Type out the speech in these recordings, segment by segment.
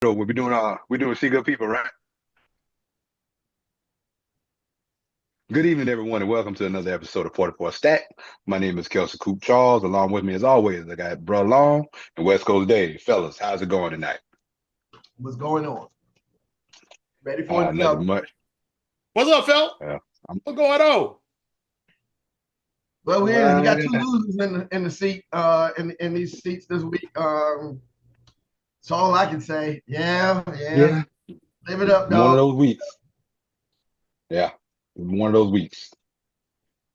We're doing See Good People, right? Good evening, everyone, and welcome to another episode of 44 Stack. My name is Kelsey Coop Charles. Along with me, as always, I got Bro Long and West Coast Dave. Fellas, how's it going tonight? What's going on? Ready for it, Nothing much. What's up, Phil? I'm, What's going on? Well, we got two losers in the seat in these seats this week. That's all I can say. Yeah. Live it up, dog. one of those weeks. Yeah, one of those weeks.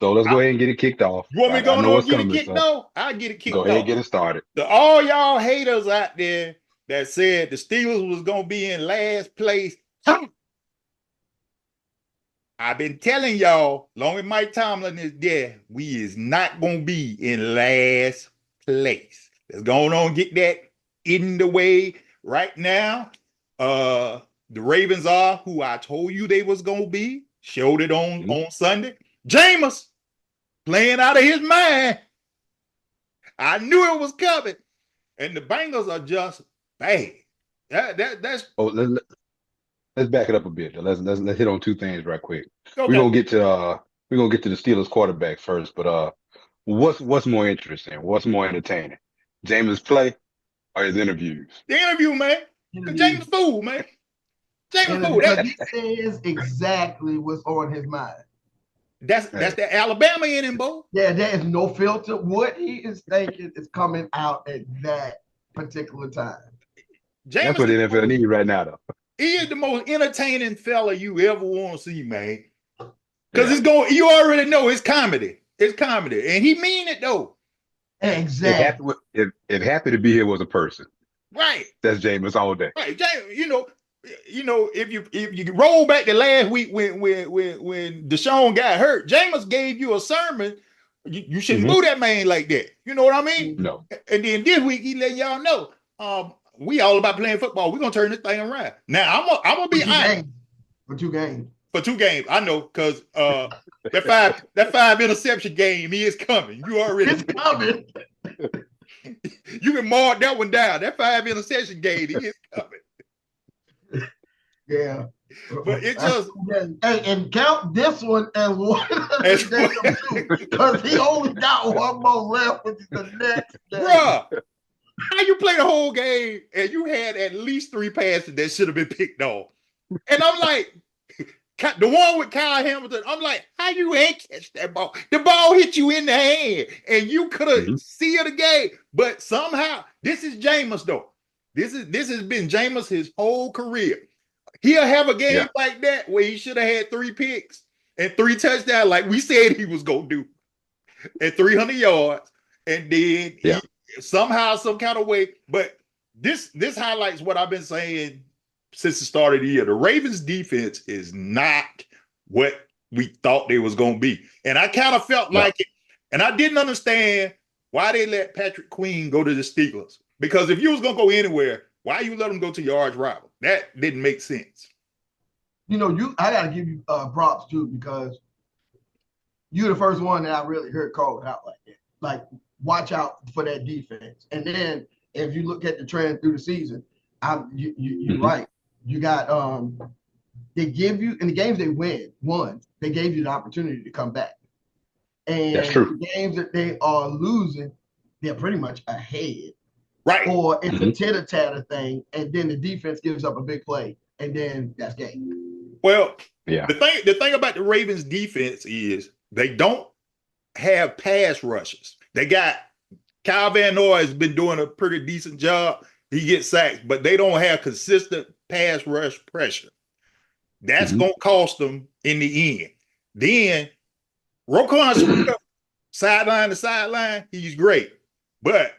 So let's go ahead and get it kicked off. You want me to go know and get it coming, kicked off? I'll get it kicked off. Go ahead and get it started. All y'all haters out there that said the Steelers was going to be in last place. I've been telling y'all, long as Mike Tomlin is there, we is not going to be in last place. Let's go on and get that in the way right now. The Ravens are who I told you they was going to be. Showed it on Sunday. Jameis playing out of his mind. I knew it was coming. And the Bengals are just bad. That's Let's back it up a bit. Let's hit on two things right quick. okay. We're gonna get to the Steelers quarterback first, but what's more interesting? What's more entertaining? Jameis play or his interviews? The interview, man. Jameis fool, man. Jameis fool. He says exactly what's on his mind. That's the Alabama in him, Bo. Yeah, there is no filter. What he is thinking is coming out at that particular time. That's what the NFL needs right now, though. He is the most entertaining fella you ever want to see, man. Because it's going. You already know it's comedy. It's comedy, and he mean it though. Exactly. If happy to be here was a person, right? That's Jameis all day. Right, Jameis. You know, if you roll back to last week when Deshaun got hurt, Jameis gave you a sermon. You shouldn't do that man like that. You know what I mean? No. And then this week he let y'all know. We all about playing football. We're gonna turn this thing around. Now I'm gonna be honest. For two games. For two games, I know, because that five interception game is coming. You already it's coming. You can mark that one down. That five interception game is coming. Yeah. But it just and count this one as one because he only got one more left, which is the next game. Bruh. How you play the whole game and you had at least 3 passes that should have been picked off? And I'm like, the one with Kyle Hamilton, I'm like, how you ain't catch that ball? The ball hit you in the hand and you could have sealed the game. But somehow, this is Jameis, though. This has been Jameis his whole career. He'll have a game like that where he should have had 3 picks and 3 touchdowns like we said he was going to do at 300 yards. And then somehow, some kind of way, but this highlights what I've been saying since the start of the year. The Ravens defense is not what we thought they was going to be. And I kind of felt like it. And I didn't understand why they let Patrick Queen go to the Steelers. Because if you was going to go anywhere, why you let him go to your arch rival? That didn't make sense. I got to give you props too, because you're the first one that I really heard called out like that. Like, watch out for that defense. And then if you look at the trend through the season, you're right. You got they give you in the games they won, they gave you the opportunity to come back. And that's true. The games that they are losing, they're pretty much ahead. Right. Or it's a titter-tatter thing, and then the defense gives up a big play, and then that's game. Well, the thing about the Ravens defense is they don't have pass rushes. They got Kyle Van Noy has been doing a pretty decent job. He gets sacked, but they don't have consistent pass rush pressure. That's going to cost them in the end. Then Roquan sideline to sideline, he's great. But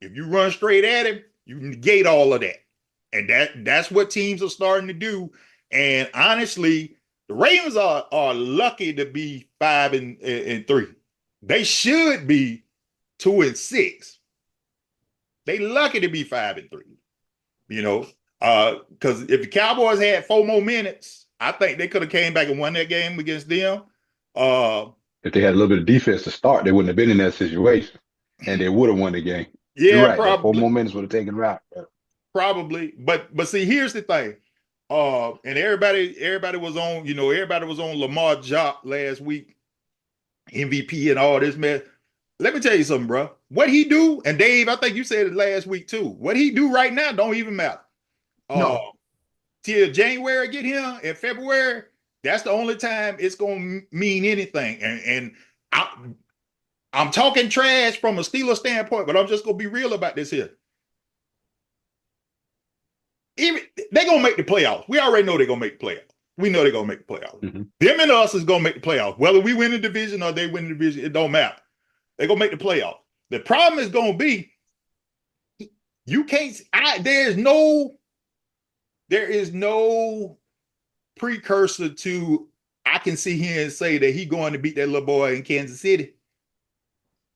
if you run straight at him, you negate all of that. And that's what teams are starting to do. And honestly, the Ravens are lucky to be 5-3. They should be 2-6. They lucky to be 5-3. Because if the Cowboys had 4 more minutes, I think they could have came back and won that game against them. If they had a little bit of defense to start, they wouldn't have been in that situation, and they would have won the game. Yeah, right. probably. 4 more minutes would have taken it out. Probably, but see, here's the thing. And everybody was on, everybody was on Lamar Jock last week, MVP and all this mess. Let me tell you something, bro. What he do, and Dave, I think you said it last week too. What he do right now don't even matter. No. Till January get here in February, that's the only time it's gonna mean anything. And I'm talking trash from a Steeler standpoint, but I'm just gonna be real about this here. Even they're gonna make the playoffs. We already know they're gonna make the playoffs. We know they're gonna make the playoffs. Mm-hmm. Them and us is gonna make the playoffs. Whether we win the division or they win the division, it don't matter. They're gonna make the playoffs. The problem is gonna be you can't. There is no precursor to I can sit here and say that he's going to beat that little boy in Kansas City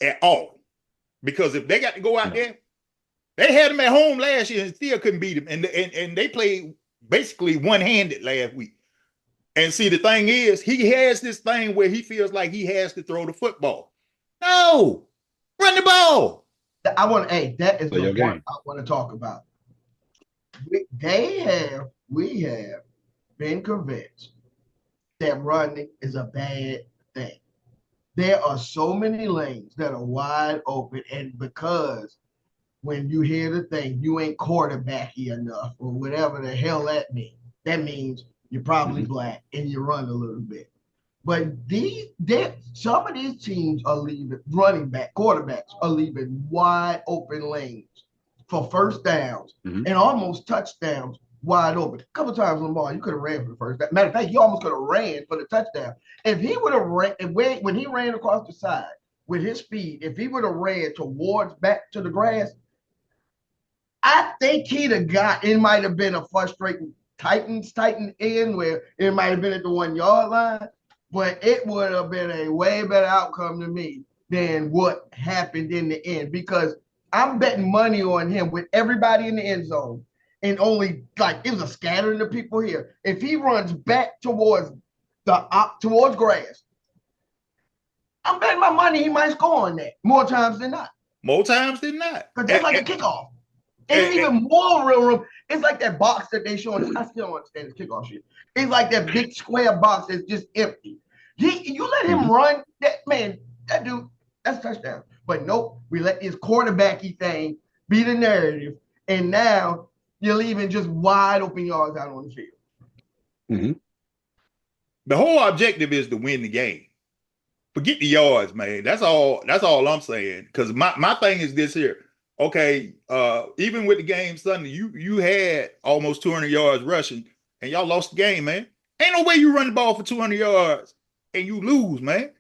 at all. Because if they got to go out there, they had him at home last year and still couldn't beat him. And they played basically one-handed last week. And see, the thing is, he has this thing where he feels like he has to throw the football. No, run the ball. That is the one I want to talk about. We have been convinced that running is a bad thing. There are so many lanes that are wide open, and because when you hear the thing, you ain't quarterbacky enough, or whatever the hell that means. That means you're probably black and you run a little bit. But some of these teams are leaving quarterbacks are leaving wide open lanes for first downs and almost touchdowns wide open. A couple times, Lamar, you could have ran for the first down. Matter of fact, you almost could have ran for the touchdown. If he would have ran, when he ran across the side with his speed, if he would have ran towards back to the grass, I think he'd have it might have been a frustrating Titan end where it might have been at the 1 yard line, but it would have been a way better outcome to me than what happened in the end, because I'm betting money on him with everybody in the end zone and only it was a scattering of people here. If he runs back towards grass, I'm betting my money he might score on that more times than not. More times than not. Because that's like a kickoff. And even more real room. It's like that box that they show. I still don't understand the kickoff shit. It's like that big square box that's just empty. You let him run, that dude, that's a touchdown. But nope, we let this quarterbacky thing be the narrative, and now you're leaving just wide open yards out on the field. Mm-hmm. The whole objective is to win the game. Forget the yards, man. That's all I'm saying. Because my thing is this here. Okay, even with the game Sunday, you had almost 200 yards rushing, and y'all lost the game, man. Ain't no way you run the ball for 200 yards and you lose, man.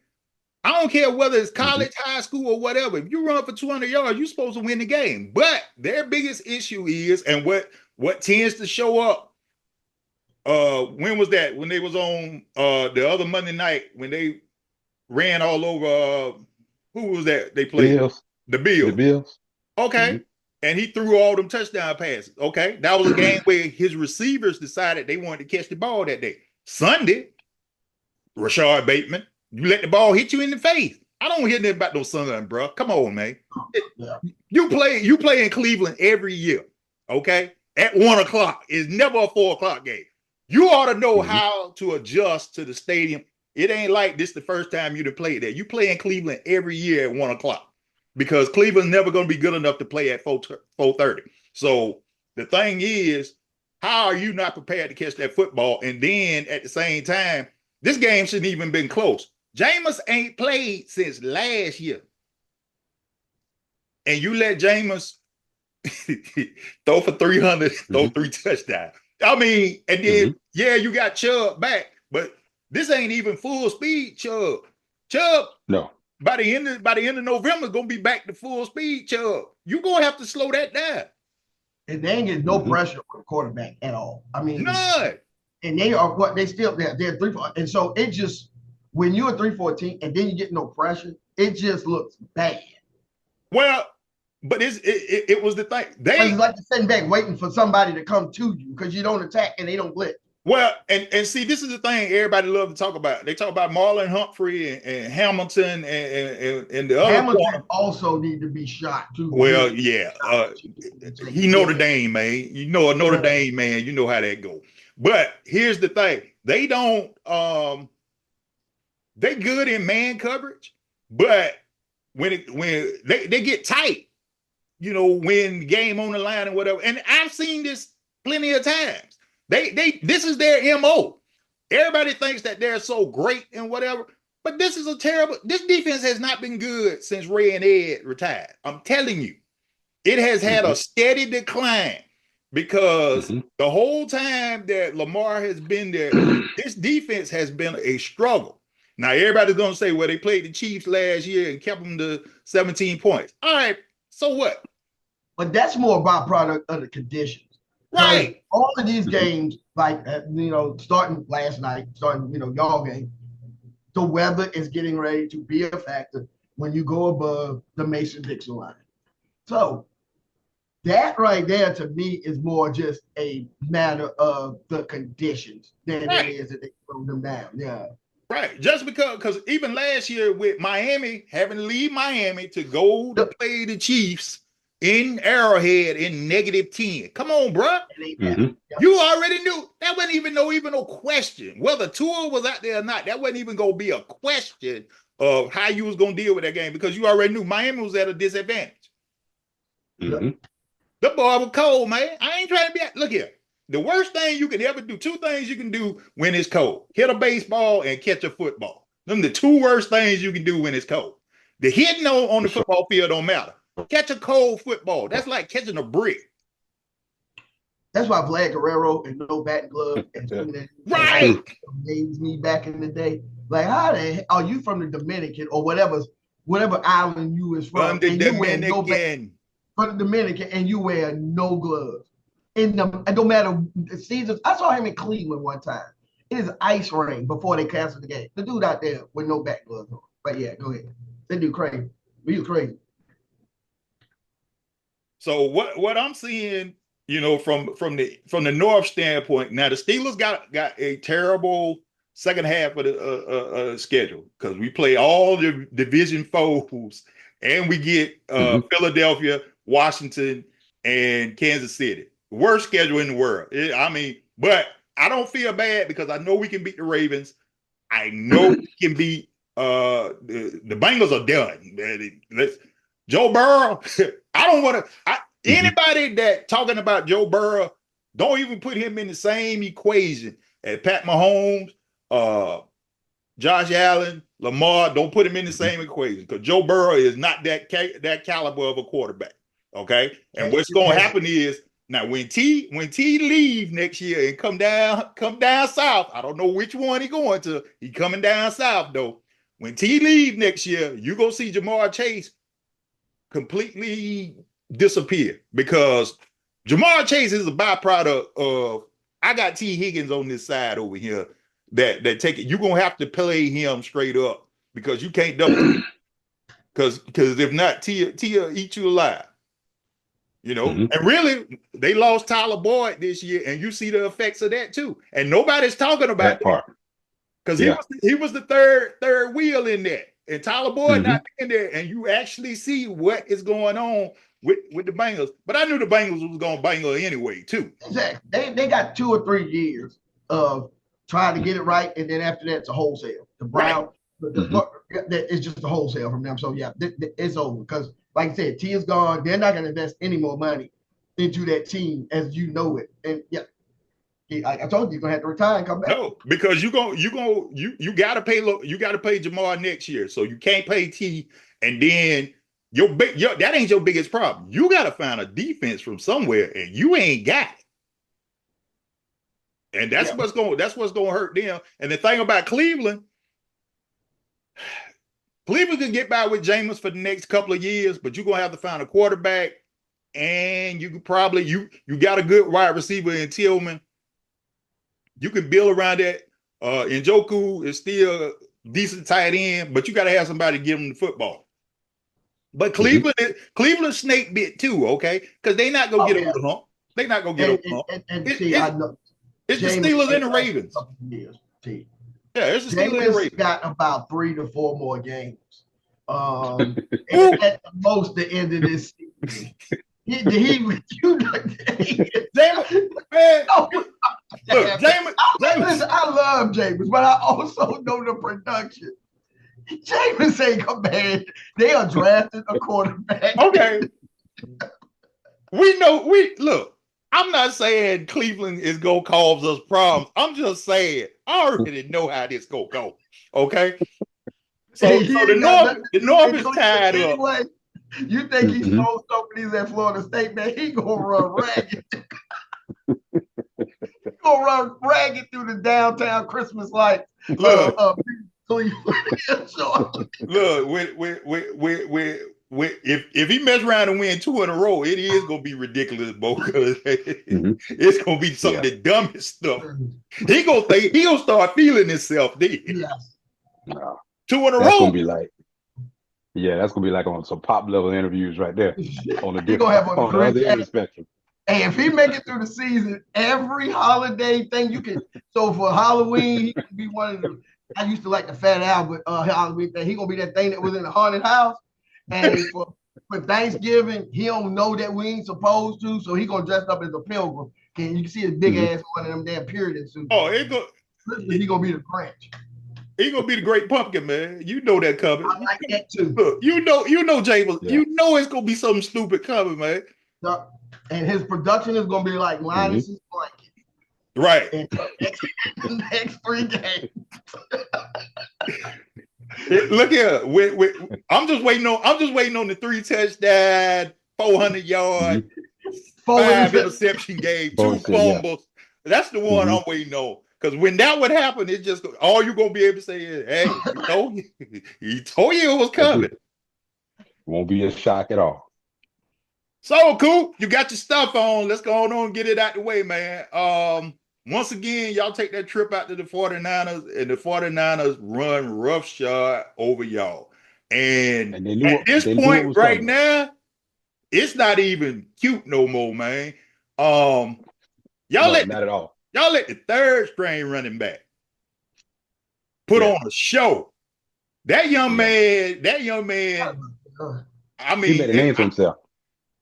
I don't care whether it's college, high school, or whatever. If you run for 200 yards, you're supposed to win the game. But their biggest issue is, and what tends to show up, when was that? When they was on the other Monday night, when they ran all over, who was that they played? The Bills. Okay. And he threw all them touchdown passes. Okay. That was a game where his receivers decided they wanted to catch the ball that day. Sunday, Rashard Bateman, you let the ball hit you in the face. I don't hear nothing about no Sun, bro. Come on, man. You play in Cleveland every year. Okay. At 1 o'clock. It's never a 4 o'clock game. You ought to know how to adjust to the stadium. It ain't like this the first time you played there. You play in Cleveland every year at 1 o'clock. Because Cleveland's never going to be good enough to play at 4:30. So the thing is, how are you not prepared to catch that football? And then at the same time, this game shouldn't even been close. Jameis ain't played since last year. And you let Jameis throw for 300, throw 3 touchdowns. I mean, and then, you got Chubb back, but this ain't even full speed Chubb. No. By the end of November, gonna be back to full speed, Chubb. You're gonna have to slow that down. And they ain't getting no pressure on the quarterback at all. I mean, none. And they are they're 3-4. And so it just, when you're a 3-14 and then you get no pressure, it just looks bad. Well, but it was the thing. It's like sitting back waiting for somebody to come to you because you don't attack and they don't blitz. Well, and see, this is the thing everybody love to talk about. They talk about Marlon Humphrey and Hamilton and the other Hamilton corner. also need to be shot too. Well, Really. yeah, he Notre Dame, man. You know a Notre Dame man. You know how that go. But here's the thing: they don't. They good in man coverage, but when they get tight, you know, when game on the line and whatever. And I've seen this plenty of times. They this is their MO. Everybody thinks that they're so great and whatever, but this is a terrible. This defense has not been good since Ray and Ed retired. I'm telling you, it has had a steady decline because the whole time that Lamar has been there, this defense has been a struggle. Now everybody's gonna say, well, they played the Chiefs last year and kept them to 17 points. All right, so what? But that's more a byproduct of the conditions. Right. All of these games, like, starting last night, y'all game, the weather is getting ready to be a factor when you go above the Mason-Dixon line. So that right there to me is more just a matter of the conditions than it is that they throw them down. Yeah. Right. Just because even last year with Miami, having to leave Miami to go to play the Chiefs in Arrowhead in -10. Come on, bro. You already knew that wasn't even no question. Whether Tua was out there or not, that wasn't even gonna be a question of how you was gonna deal with that game because you already knew Miami was at a disadvantage. The boy was cold, man. I ain't trying to be look here. The worst thing you can ever do, two things you can do when it's cold: hit a baseball and catch a football. Them the two worst things you can do when it's cold. The hitting on the football field don't matter. Catch a cold football. That's like catching a brick. That's why Vlad Guerrero and no batting glove and right amazed me back in the day. Like, how the hell are you from the Dominican or whatever island you is from? From the Dominican. From the Dominican, and you wear no gloves. And no matter the seasons, I saw him in Cleveland one time. It is ice rain before they canceled the game. The dude out there with no back gloves on. But yeah, go ahead. That dude crazy. He was crazy. So what I'm seeing, you know, from the North standpoint, now the Steelers got a terrible second half of the schedule because we play all the division foes and we get Philadelphia, Washington, and Kansas City. Worst schedule in the world. But I don't feel bad because I know we can beat the Ravens. I know we can beat the Bengals are done. Joe Burrow. I don't want to. Anybody that talking about Joe Burrow, don't even put him in the same equation as Pat Mahomes, Josh Allen, Lamar. Don't put him in the same equation because Joe Burrow is not that caliber of a quarterback. Okay, and what's going to happen is now when T leave next year and come down south. I don't know which one he going to. He coming down south though. When T leave next year, you go see Jamar Chase completely disappear because Jamar Chase is a byproduct of I got T Higgins on this side over here that take it. You're gonna have to play him straight up because you can't double because if not, T will eat you alive. You know, and really they lost Tyler Boyd this year, and you see the effects of that too. And nobody's talking about that part because he was the third wheel in that. And Tyler Boyd not in there, and you actually see what is going on with the Bengals. But I knew the Bengals was going to bangle anyway, too. Exactly. They got 2 or 3 years of trying to get it right, and then after that, it's a wholesale. The Brown, it's just a wholesale from them. So, yeah, it's over. Because, like I said, T is gone. They're not going to invest any more money into that team as you know it. And, yeah. I told you, you're gonna have to retire and come back. No, because you gotta pay Jamar next year, so you can't pay T, and then that ain't your biggest problem. You gotta find a defense from somewhere, and you ain't got it. And that's what's gonna hurt them. And the thing about Cleveland can get by with Jameis for the next couple of years, but you're gonna have to find a quarterback, and you could probably you got a good wide receiver in Tillman. You can build around that. Njoku is still a decent tight end, but you got to have somebody to give him the football. But Cleveland snake bit too, okay? Because they not gonna get over the hump. They not gonna get over the hump. I know It's the Jameis Steelers ain't and the lasted a Ravens. couple of years, T. Yeah, it's the Steelers and the Jameis Ravens. got about 3 to 4 more games. Ooh. At the most, the end of this season. Jameis, man. Look, Jameis. Listen, I love Jameis, but I also know the production. Jameis ain't command. They are drafting a quarterback. Okay. Look, I'm not saying Cleveland is gonna cause us problems. I'm just saying I already know how this gonna go. Okay. So the North is tied anyway, up. You think he stole somebody's at Florida State, man? He gonna run ragged. He gonna run ragged through the downtown Christmas lights. Look, Look, if he mess around and win 2 in a row, it is gonna be ridiculous, Bo. It's gonna be some of the dumbest stuff. He gonna start feeling himself then. Yes. No. 2 in a That's row. gonna be like, that's gonna be like on some pop level interviews right there. On the on the other end of the spectrum. Hey, if he make it through the season, every holiday thing you can. So for Halloween, he can be one of the. I used to like the Fat Albert Halloween thing. He gonna be that thing that was in the haunted house. And for Thanksgiving, he don't know that we ain't supposed to, so he gonna dress up as a pilgrim. And you can see his big ass one of them damn Puritan suits. Oh, he gonna be the Grinch. He gonna be the Great Pumpkin, man. You know that coming. I like that too. Look, you know, James. Yeah. You know it's gonna be something stupid coming, man. And his production is gonna be like Linus's blanket. Right. In the next 3 games. Look here. I'm just waiting on the 3 touchdown, 400 yard, 5 interception game, 2 fumbles. Yeah. That's the one I'm waiting on. Because when that would happen, it's just all you're gonna be able to say is, "Hey, he told you it was coming." Won't be a shock at all. So, Coop, you got your stuff on. Let's go on and get it out the way, man. Once again, y'all take that trip out to the 49ers, and the 49ers run roughshod over y'all. And at this point right now, it's not even cute no more, man. Not at all. Y'all let the 3rd string running back put on a show. That young man, I mean, he made a name for himself.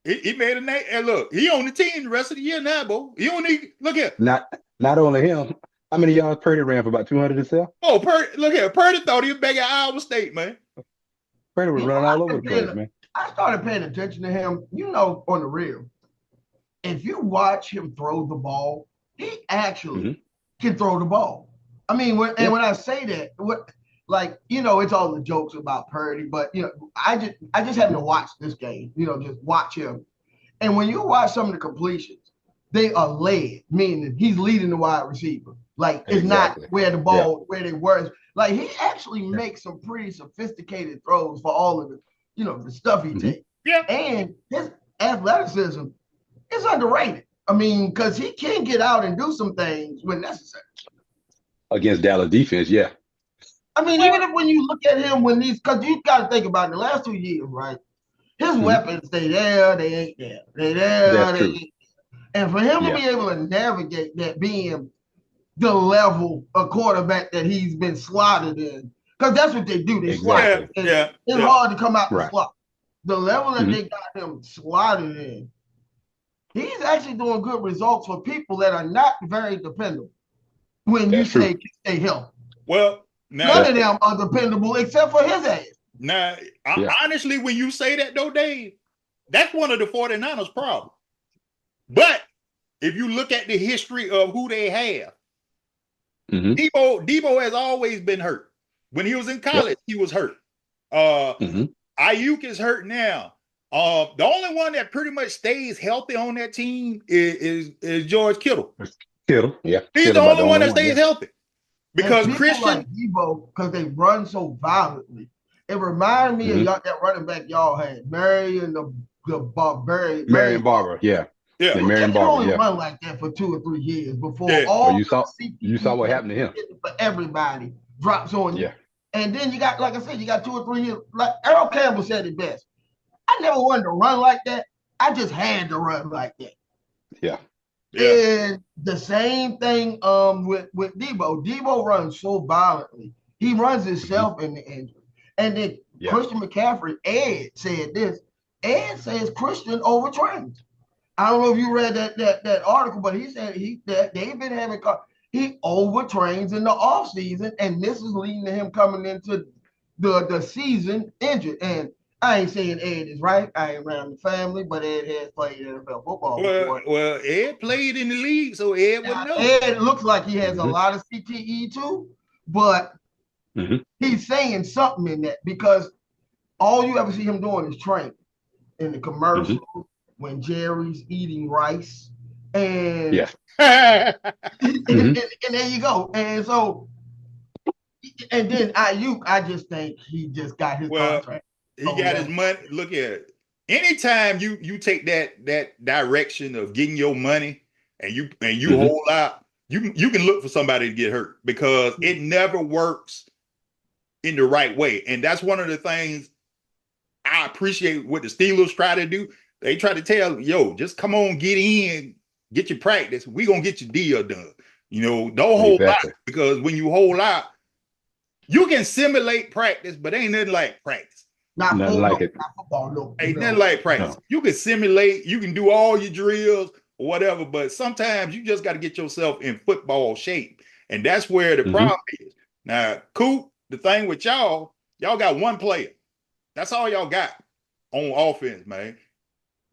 He made a name. And look, he on the team the rest of the year now, Bo. He don't need, look here. Not only him. How many yards Purdy ran for about 200 himself? Oh, look here. Purdy thought he was back at Iowa State, man. Purdy was running all over the place, man. I started paying attention to him, on the real. If you watch him throw the ball, he actually can throw the ball. I mean, when I say that, it's all the jokes about Purdy, but I just happened to watch this game, just watch him. And when you watch some of the completions, they are led, meaning he's leading the wide receiver. Like it's not where the ball, where they were. Like he actually makes some pretty sophisticated throws for all of the, the stuff he takes. Yeah. And his athleticism is underrated. I mean, because he can get out and do some things when necessary. Against Dallas defense, yeah. I mean, even if when you look at him because you got to think about it, the last 2 years, right? His weapons, they there, they ain't there. They there, they ain't there. And for him to be able to navigate that being the level of quarterback that he's been slotted in, because that's what they do. They slot. It's hard to come out the slot. The level that they got him slotted in, he's actually doing good results for people that are not very dependable. When you say stay healthy. Well, none of them are dependable except for his ass. Now, honestly, when you say that though, Dave, that's one of the 49ers' problems. But if you look at the history of who they have, Debo has always been hurt. When he was in college, he was hurt. Ayuk is hurt now. The only one that pretty much stays healthy on that team is George Kittle. He's the only one that stays healthy. Because Christian like Debo, because they run so violently. It reminds me of y'all, that running back y'all had, Marion Barber. Marion Barber, Marion Barber, only run like that for 2 or 3 years before all you saw what happened to him. For everybody drops on you. And then you got, like I said, you got 2 or 3 years. Like Earl Campbell said it best. I never wanted to run like that. I just had to run like that. Yeah. Yeah. And the same thing with Debo. Debo runs so violently. He runs himself in the injury. And then Christian McCaffrey, Ed said this. Ed says Christian overtrains. I don't know if you read that article, but he said they've been having he overtrains in the offseason, and this is leading to him coming into the season injured. And I ain't saying Ed is right. I ain't around the family, but Ed has played NFL football before. Well, Ed played in the league, so Ed would know. Ed looks like he has a lot of CTE too, but he's saying something in that because all you ever see him doing is training in the commercials when Jerry's eating rice. And, and there you go. And so, and then Ayuk, I just think he just got his contract. He got his money. Look at it. Anytime you take that direction of getting your money and you hold out, you can look for somebody to get hurt because it never works in the right way. And that's one of the things I appreciate what the Steelers try to do. They try to tell, yo, just come on, get in, get your practice. We're gonna get your deal done. Don't hold out, because when you hold out, you can simulate practice, but ain't nothing like practice. Not like it. Not football, no. Ain't nothing like practice. No. You can simulate, you can do all your drills or whatever, but sometimes you just got to get yourself in football shape. And that's where the problem is. Now, Coop, the thing with y'all got one player. That's all y'all got on offense, man.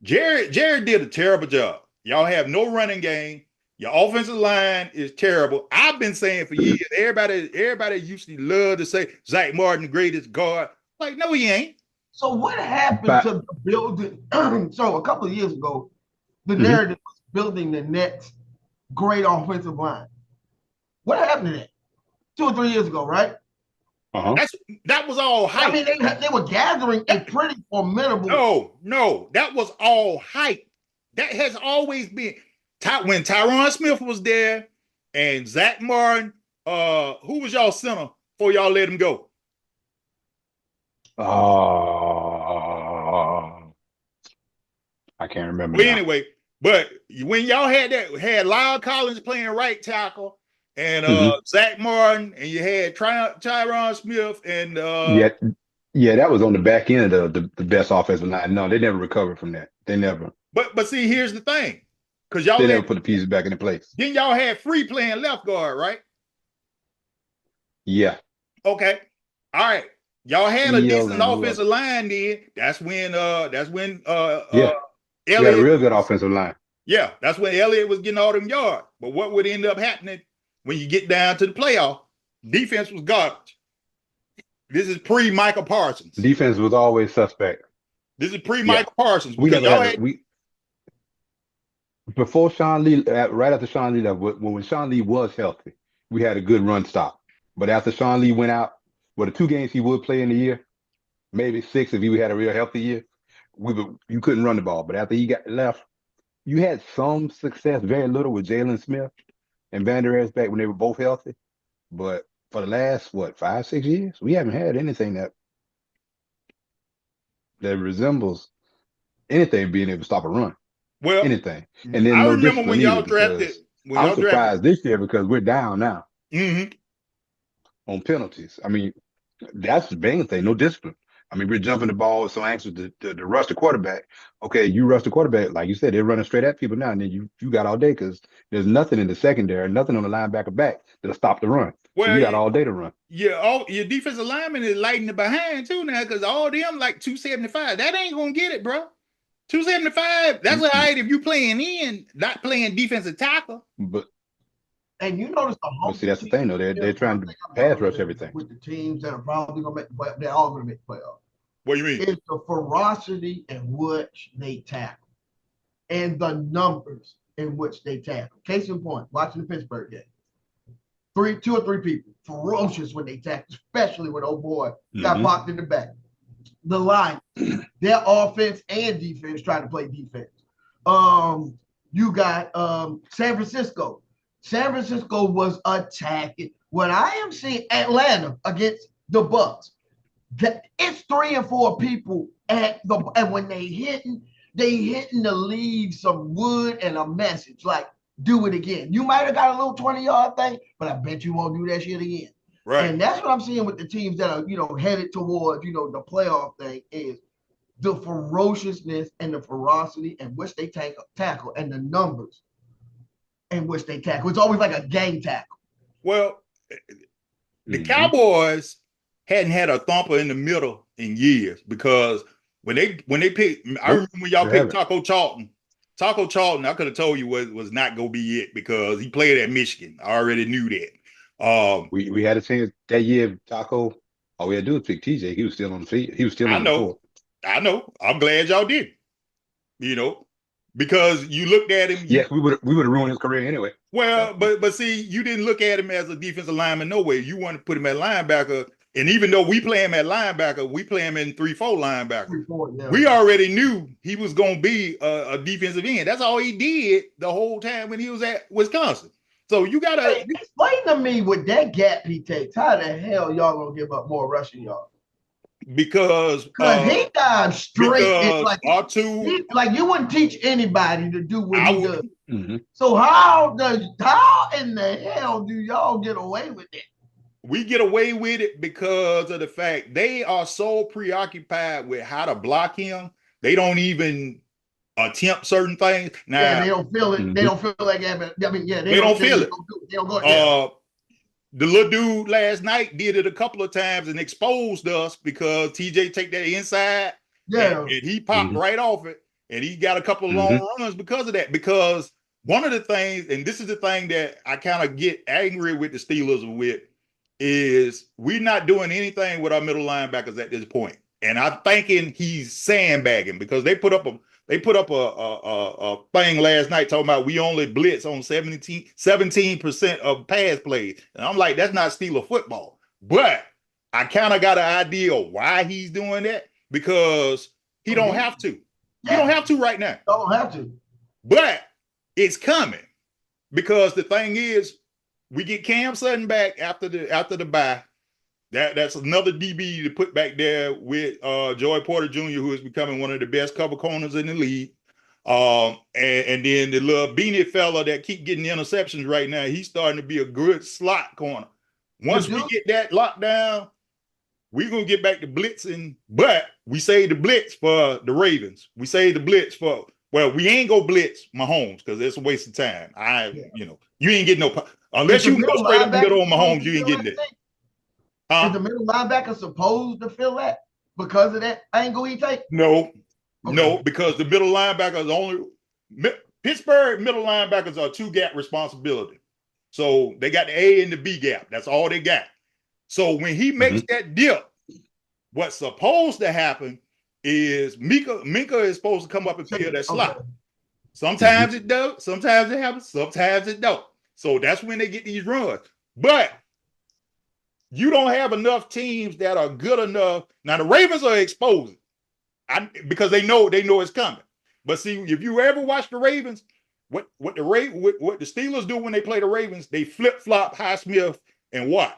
Jared did a terrible job. Y'all have no running game. Your offensive line is terrible. I've been saying for years, everybody used to love to say Zach Martin, the greatest guard. Like, no, he ain't. So what happened to the building? So a couple of years ago, the narrative was building the next great offensive line. What happened to that? 2 or 3 years ago, right? That was all hype. I mean, they were gathering a pretty formidable. No, that was all hype. That has always been when Tyron Smith was there and Zach Martin. Who was y'all center before y'all let him go? I can't remember. Well, anyway, but when y'all had Lyle Collins playing right tackle and Zach Martin, and you had Tyron Smith and that was on the back end of the best offensive line. No, they never recovered from that. They never. But see, here's the thing, because y'all never put the pieces back into place. Then y'all had Free playing left guard, right? Yeah. Okay. All right. Y'all had a decent offensive line then. That's when Elliott had a real good offensive line. Yeah, that's when Elliott was getting all them yards. But what would end up happening when you get down to the playoff? Defense was garbage. This is pre-Michael Parsons. Defense was always suspect. This is pre-Michael Parsons. Before Sean Lee, right after Sean Lee left, when Sean Lee was healthy, we had a good run stop. But after Sean Lee went out, the 2 games he would play in the year, maybe 6 if he had a real healthy year, you couldn't run the ball. But after he got left, you had some success, very little, with Jalen Smith and Van Der Esch back when they were both healthy. But for the last, 5-6 years, we haven't had anything that resembles anything being able to stop a run. Well, anything. And then I remember when y'all drafted. I'm surprised this year because we're down now on penalties. I mean, that's the main thing. No discipline. I mean, we're jumping the ball, so anxious to rush the quarterback. Okay, you rush the quarterback, like you said, they're running straight at people now, and then you got all day because there's nothing in the secondary, nothing on the linebacker back that'll stop the run. Well, so you got all day to run. Yeah, all your defensive lineman is lighting the behind too now because all them like 275. That ain't gonna get it, bro. 275. That's all right if you playing in, not playing defensive tackle. And you notice see, that's the thing though. They're trying to pass rush everything with the teams that are probably gonna make the playoffs. They're all gonna make the playoffs. What do you mean? It's the ferocity in which they tackle and the numbers in which they tackle. Case in point, watching the Pittsburgh game. 2 or 3 people ferocious when they tackle, especially when old boy got popped in the back. The line, their offense and defense trying to play defense. You got San Francisco. San Francisco was attacking. When I am seeing Atlanta against the Bucks, it's 3 or 4 people and when they hitting to leave some wood and a message. Like, do it again. You might have got a little 20-yard thing, but I bet you won't do that shit again. Right. And that's what I'm seeing with the teams that are, headed towards, the playoff thing is the ferociousness and the ferocity in which they tackle and the numbers in which they tackle. It's always like a gang tackle. Well, the Cowboys hadn't had a thumper in the middle in years because when they picked, I remember when y'all picked Taco Charlton. Taco Charlton, I could have told you was not gonna be it because he played at Michigan. I already knew that. We had a chance that year. Taco, all we had to do was pick TJ. He was still on the field. He was still on the court. I know. I'm glad y'all did. Because you looked at him. Yes, we would have ruined his career anyway. Well, but see, you didn't look at him as a defensive lineman no way. You wanted to put him at linebacker. And even though we play him at linebacker, we play him in 3-4 linebacker. 3-4, yeah. We already knew he was going to be a defensive end. That's all he did the whole time when he was at Wisconsin. So you got to explain to me with that gap he takes. How the hell y'all going to give up more rushing yards? Because he dives straight. It's like you wouldn't teach anybody to do what he does. Mm-hmm. So how in the hell do y'all get away with it? We get away with it because of the fact they are so preoccupied with how to block him. They don't even attempt certain things. Now they don't feel it. Mm-hmm. They don't feel like they don't feel it. They don't go. The little dude last night did it a couple of times and exposed us because TJ take that inside. Yeah. And he popped right off it. And he got a couple of long runs because of that. Because one of the things, and this is the thing that I kind of get angry with the Steelers with, is we're not doing anything with our middle linebackers at this point. And I'm thinking he's sandbagging because they put up a thing last night talking about we only blitz on 17% of pass plays. And I'm like, that's not Steeler football. But I kind of got an idea of why he's doing that because he don't have to. Yeah. He don't have to right now. Don't have to. But it's coming because the thing is, we get Cam Sutton back after the bye. That's another DB to put back there with Joey Porter Jr., who is becoming one of the best cover corners in the league. And then the little beanie fella that keep getting interceptions right now, he's starting to be a good slot corner. Once we get that locked down, we're going to get back to blitzing, but we save the blitz for the Ravens. We save the blitz for, we ain't going to blitz Mahomes because it's a waste of time. You ain't getting no, unless you go straight up and get on Mahomes, you ain't getting it. Is the middle linebacker supposed to fill that because of that angle he takes? No, because the middle linebacker is only Pittsburgh middle linebackers are 2-gap responsibility. So they got the A and the B gap. That's all they got. So when he makes that dip, what's supposed to happen is Minka is supposed to come up and fill that slot. Sometimes it does, sometimes it happens, sometimes it don't. So that's when they get these runs. But you don't have enough teams that are good enough. Now the Ravens are exposing because they know it's coming. But see, if you ever watch the Ravens, what the Steelers do when they play the Ravens, they flip-flop Highsmith and Watt.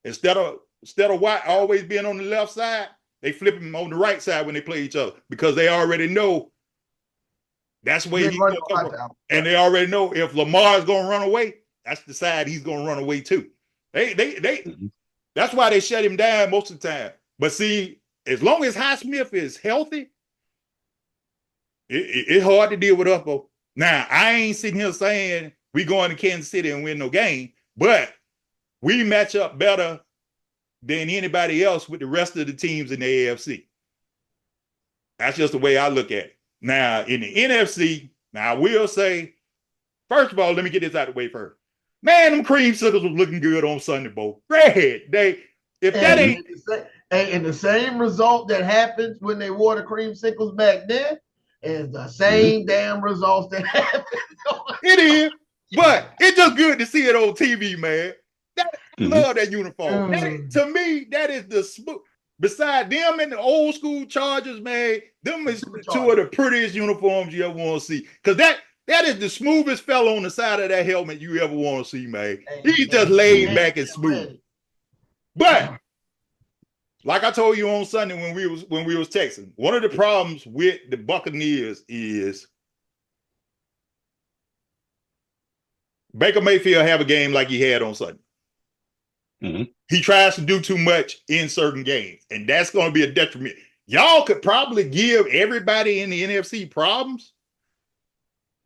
Instead of Watt always being on the left side, they flip him on the right side when they play each other because they already know that's where he's going to come from. And they already know if Lamar is going to run away, that's the side he's going to run away to. That's why they shut him down most of the time. But see, as long as Highsmith is healthy, it's hard to deal with Uppo. Now, I ain't sitting here saying we going to Kansas City and win no game, but we match up better than anybody else with the rest of the teams in the AFC. That's just the way I look at it. Now, in the NFC, I will say, first of all, let me get this out of the way first. Man, them creamsicles was looking good on Sunday, Bo. Red. And the same result that happens when they wore the creamsicles back then is the same damn results that happen. It is, but it's just good to see it on TV, man. I love that uniform. To me, that is the smooth. Beside them and the old school Chargers, man, them is two of the prettiest uniforms you ever want to see. Because that is the smoothest fella on the side of that helmet you ever want to see, man. He's just laid back and smooth. But like I told you on Sunday when we was texting, one of the problems with the Buccaneers is Baker Mayfield have a game like he had on Sunday. Mm-hmm. He tries to do too much in certain games, and that's going to be a detriment. Y'all could probably give everybody in the NFC problems,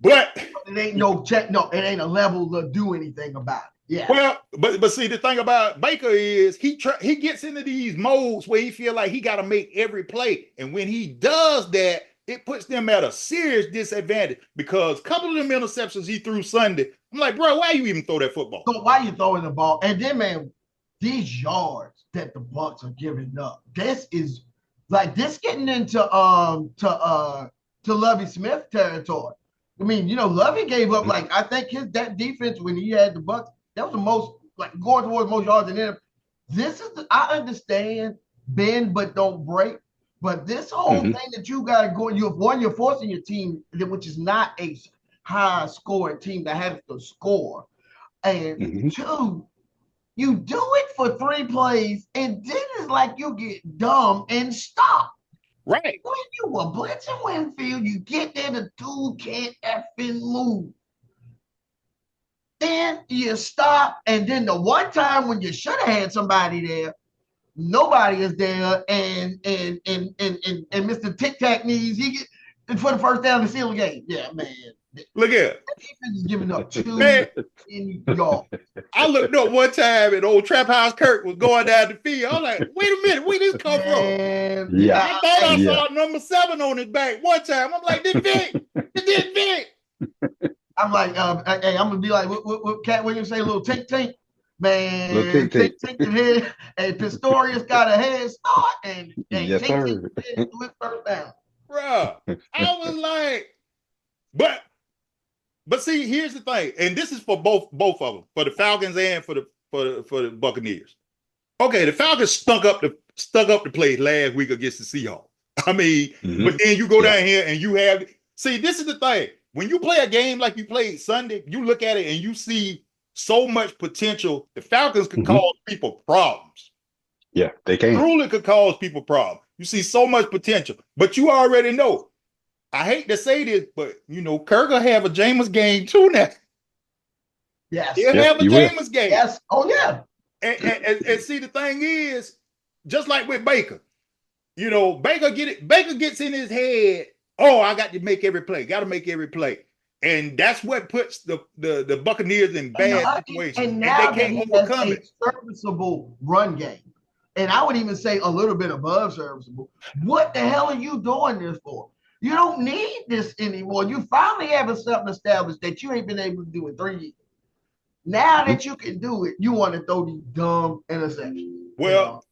but it ain't no check. No, it ain't a level to do anything about it. Yeah. Well, but see, the thing about Baker is he gets into these modes where he feel like he got to make every play, and when he does that, it puts them at a serious disadvantage because a couple of them interceptions he threw Sunday, I'm like, bro, why you even throw that football? So why you throwing the ball? And then, man, these yards that the Bucs are giving up, this is like this getting into Lovie Smith territory. I mean, you know, Lovie gave up like I think that defense when he had the Bucs, that was the most like going towards most yards in there. This is I understand bend but don't break, but this whole thing that you got to go, you're forcing your team, which is not a high scoring team that has to score, and two, you do it for 3 plays, and then it's like you get dumb and stop. Right. When you were blitzing Winfield, you get there, the dude can't effing move. Then you stop, and then the one time when you should have had somebody there, nobody is there, and Mr. Tic Tac needs he get for the first down to seal the game. Yeah, man. Look at the defense is giving up 2 in yards. I looked up one time and old Trap House Kirk was going down the field. I was like, wait a minute, where this come from? Yeah. I thought I saw number 7 on his back one time. I'm like, this Vic. I'm like, hey, I'm gonna be like, what Cat Williams say, little tink tink, man, little tink the head, and Pistorius got a head start, and yes, tink with first down. Bro, I was like, but see, here's the thing, and this is for both of them, for the Falcons and for the Buccaneers. Okay, the Falcons stunk up the place last week against the Seahawks. I mean, but then you go down here and you have see, this is the thing. When you play a game like you played Sunday, you look at it and you see so much potential. The Falcons could cause people problems. Yeah, they can. Truly could cause people problems. You see so much potential, but you already know. I hate to say this, but you know, Kirko have a Jameis game too now. Yes. He'll have a Jameis game. Yes. Oh, yeah. And see, the thing is, just like with Baker, you know, Baker gets in his head, oh, I got to make every play. Got to make every play. And that's what puts the Buccaneers in bad situations. And now they can't overcome it. Serviceable run game. And I would even say a little bit above serviceable. What the hell are you doing this for? You don't need this anymore. You finally have something established that you ain't been able to do in 3 years. Now that you can do it, you want to throw these dumb interceptions. Well,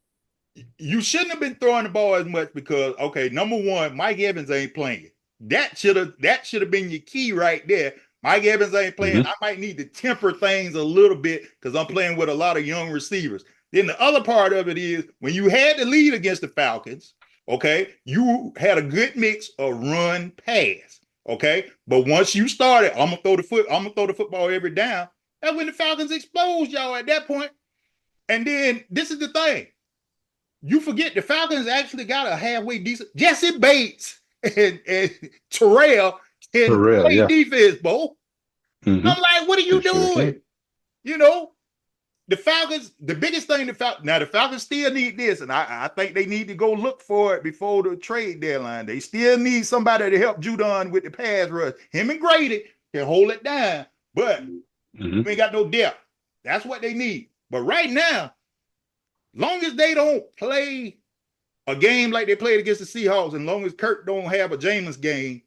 you shouldn't have been throwing the ball as much because, okay, number one, Mike Evans ain't playing. That should have been your key right there. Mike Evans ain't playing. I might need to temper things a little bit because I'm playing with a lot of young receivers. Then the other part of it is when you had the lead against the Falcons, okay, you had a good mix of run pass. Okay. But once you started, I'm gonna throw the football every down. That's when the Falcons exposed y'all at that point. And then this is the thing. You forget the Falcons actually got a halfway decent Jesse Bates and Terrell can play defense, Bo. I'm like, what are you doing? You know, the Falcons, the biggest thing the Falcons still need this, and I think they need to go look for it before the trade deadline. They still need somebody to help Judon with the pass rush. Him and Grady can hold it down, but we ain't got no depth. That's what they need. But right now, long as they don't play a game like they played against the Seahawks, and long as Kirk don't have a Jameis game,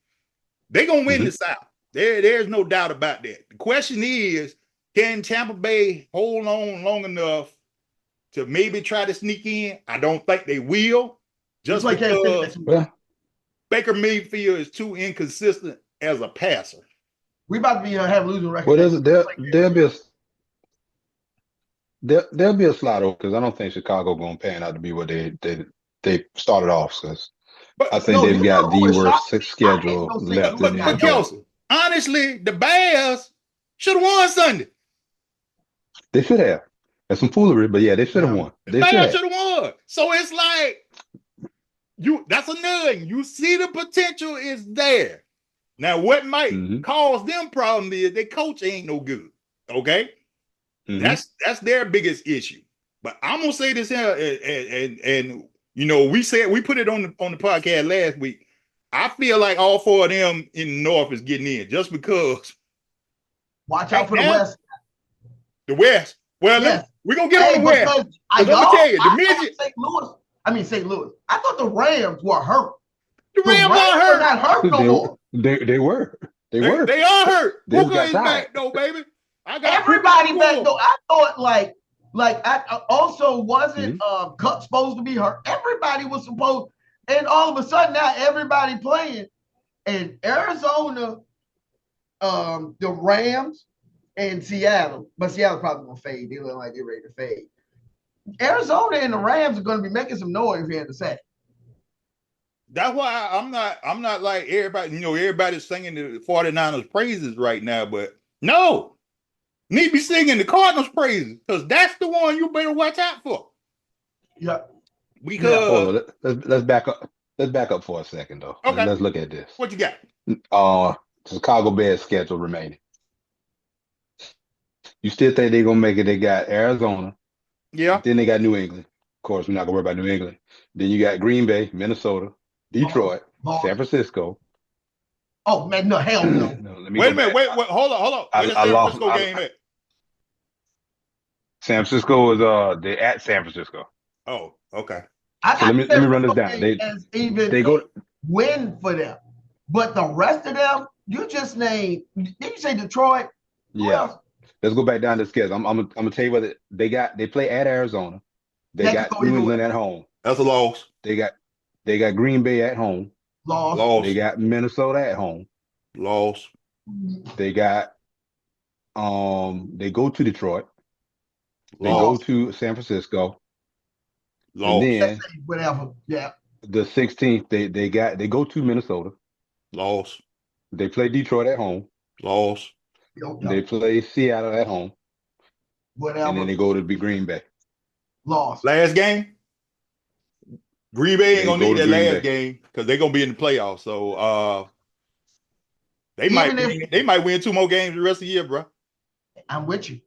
they're going to win the South. There's no doubt about that. The question is, can Tampa Bay hold on long enough to maybe try to sneak in? I don't think they will. Just like because Baker Mayfield is too inconsistent as a passer. We about to be have losing record. Well, there'll be a slide over because I don't think Chicago going to pan out to be what they started off. Because I think they've got the worst schedule left. But Kelsey, honestly, the Bears should have won Sunday. They should have. That's some foolery, but yeah, they should have won. They should have won. So it's like that's another. You see the potential is there. Now, what might cause them problem is their coach ain't no good. Okay, that's their biggest issue. But I'm gonna say this here, and you know, we put it on the podcast last week. I feel like all four of them in the North is getting in just because. Watch out for the West. The West. Well, yes. We're gonna get on the West. Because I'm gonna tell you, the midget. St. Louis. I thought the Rams were hurt. The Rams are hurt. Not hurt no more. They were. They are hurt. Booker is back though, baby. I got everybody back though. I thought like I also wasn't Cup supposed to be hurt. Everybody was supposed, and all of a sudden now everybody playing. And Arizona, the Rams, and Seattle. But Seattle's probably gonna fade. They look like they're ready to fade. Arizona and the Rams are gonna be making some noise here in the second. That's why I'm not like everybody, you know, everybody's singing the 49ers praises right now, but no, need to be singing the Cardinals praises because that's the one you better watch out for. Yeah. Because let's back up. Let's back up for a second though. Okay. Let's look at this. What you got? Chicago Bears schedule remaining. You still think they're gonna make it? They got Arizona. Yeah. Then they got New England. Of course, we're not gonna worry about New England. Then you got Green Bay, Minnesota, Detroit, San Francisco. Oh man, no, hell no. Wait a minute, wait, hold on. Where's the San Francisco game at? San Francisco is they at San Francisco. Oh, okay. So let me run this down. They go win for them, but the rest of them, you just named. Did you say Detroit? Yeah. Let's go back down the schedule. I'm gonna tell you what they got. They play at Arizona. They got New England at home. That's a loss. They got Green Bay at home. Loss. They got Minnesota at home. Loss. They got they go to Detroit. They go to San Francisco. Loss. And then whatever. Yeah. The 16th, they go to Minnesota. Loss. They play Detroit at home. Loss. They play Seattle at home. Whatever. And then they go to Green Bay. Loss. Last game. Green Bay ain't gonna need that last game because they're gonna be in the playoffs. So they might win 2 more games the rest of the year, bro. I'm with you.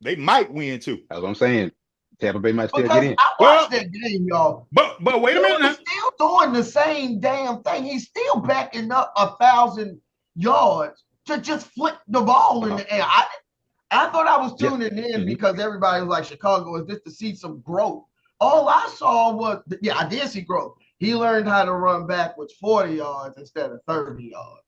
They might win 2. That's what I'm saying. Tampa Bay might still get in. I watched that game, y'all. But wait a minute. He's still doing the same damn thing. He's still backing up 1,000 yards to just flick the ball in the air. I thought I was tuning in because everybody was like, Chicago is just to see some growth. All I saw was, I did see growth. He learned how to run backwards 40 yards instead of 30 yards.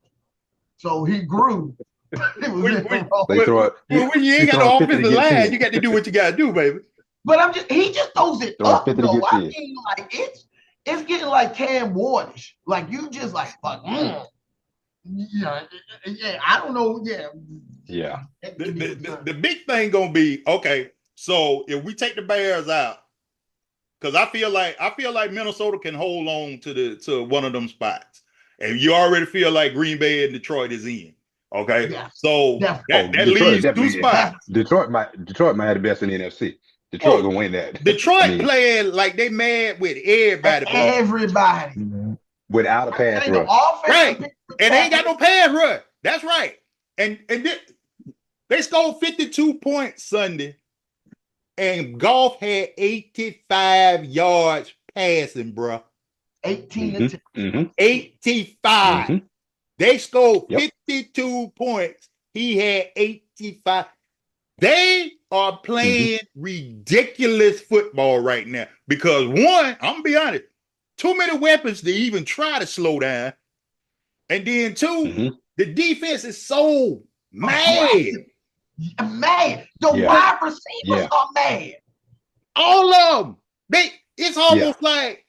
So he grew. When you ain't got no offensive line, you got to do what you got to do, baby. But he just throws it up, though. I mean, like, it's getting like Cam Wardish. Like, you just like, yeah, I don't know. Yeah. The big thing gonna be, okay, so if we take the Bears out, because I feel like Minnesota can hold on to one of them spots. And you already feel like Green Bay and Detroit is in. Okay. Yeah. So that leaves 2 spots. Detroit might have the best in the NFC. Detroit gonna win that. Detroit playing like they mad with everybody. Everybody. Without a pass rush. Right. And they ain't got no pass rush. That's right. And they scored 52 points Sunday. And Goff had 85 yards passing, bro. 18 85. Mm-hmm. They scored 52 points. He had 85. They are playing ridiculous football right now because one, I'm gonna be honest, too many weapons to even try to slow down. And then 2, the defense is so mad. Mad. The wide receivers are mad. All of them. It's almost like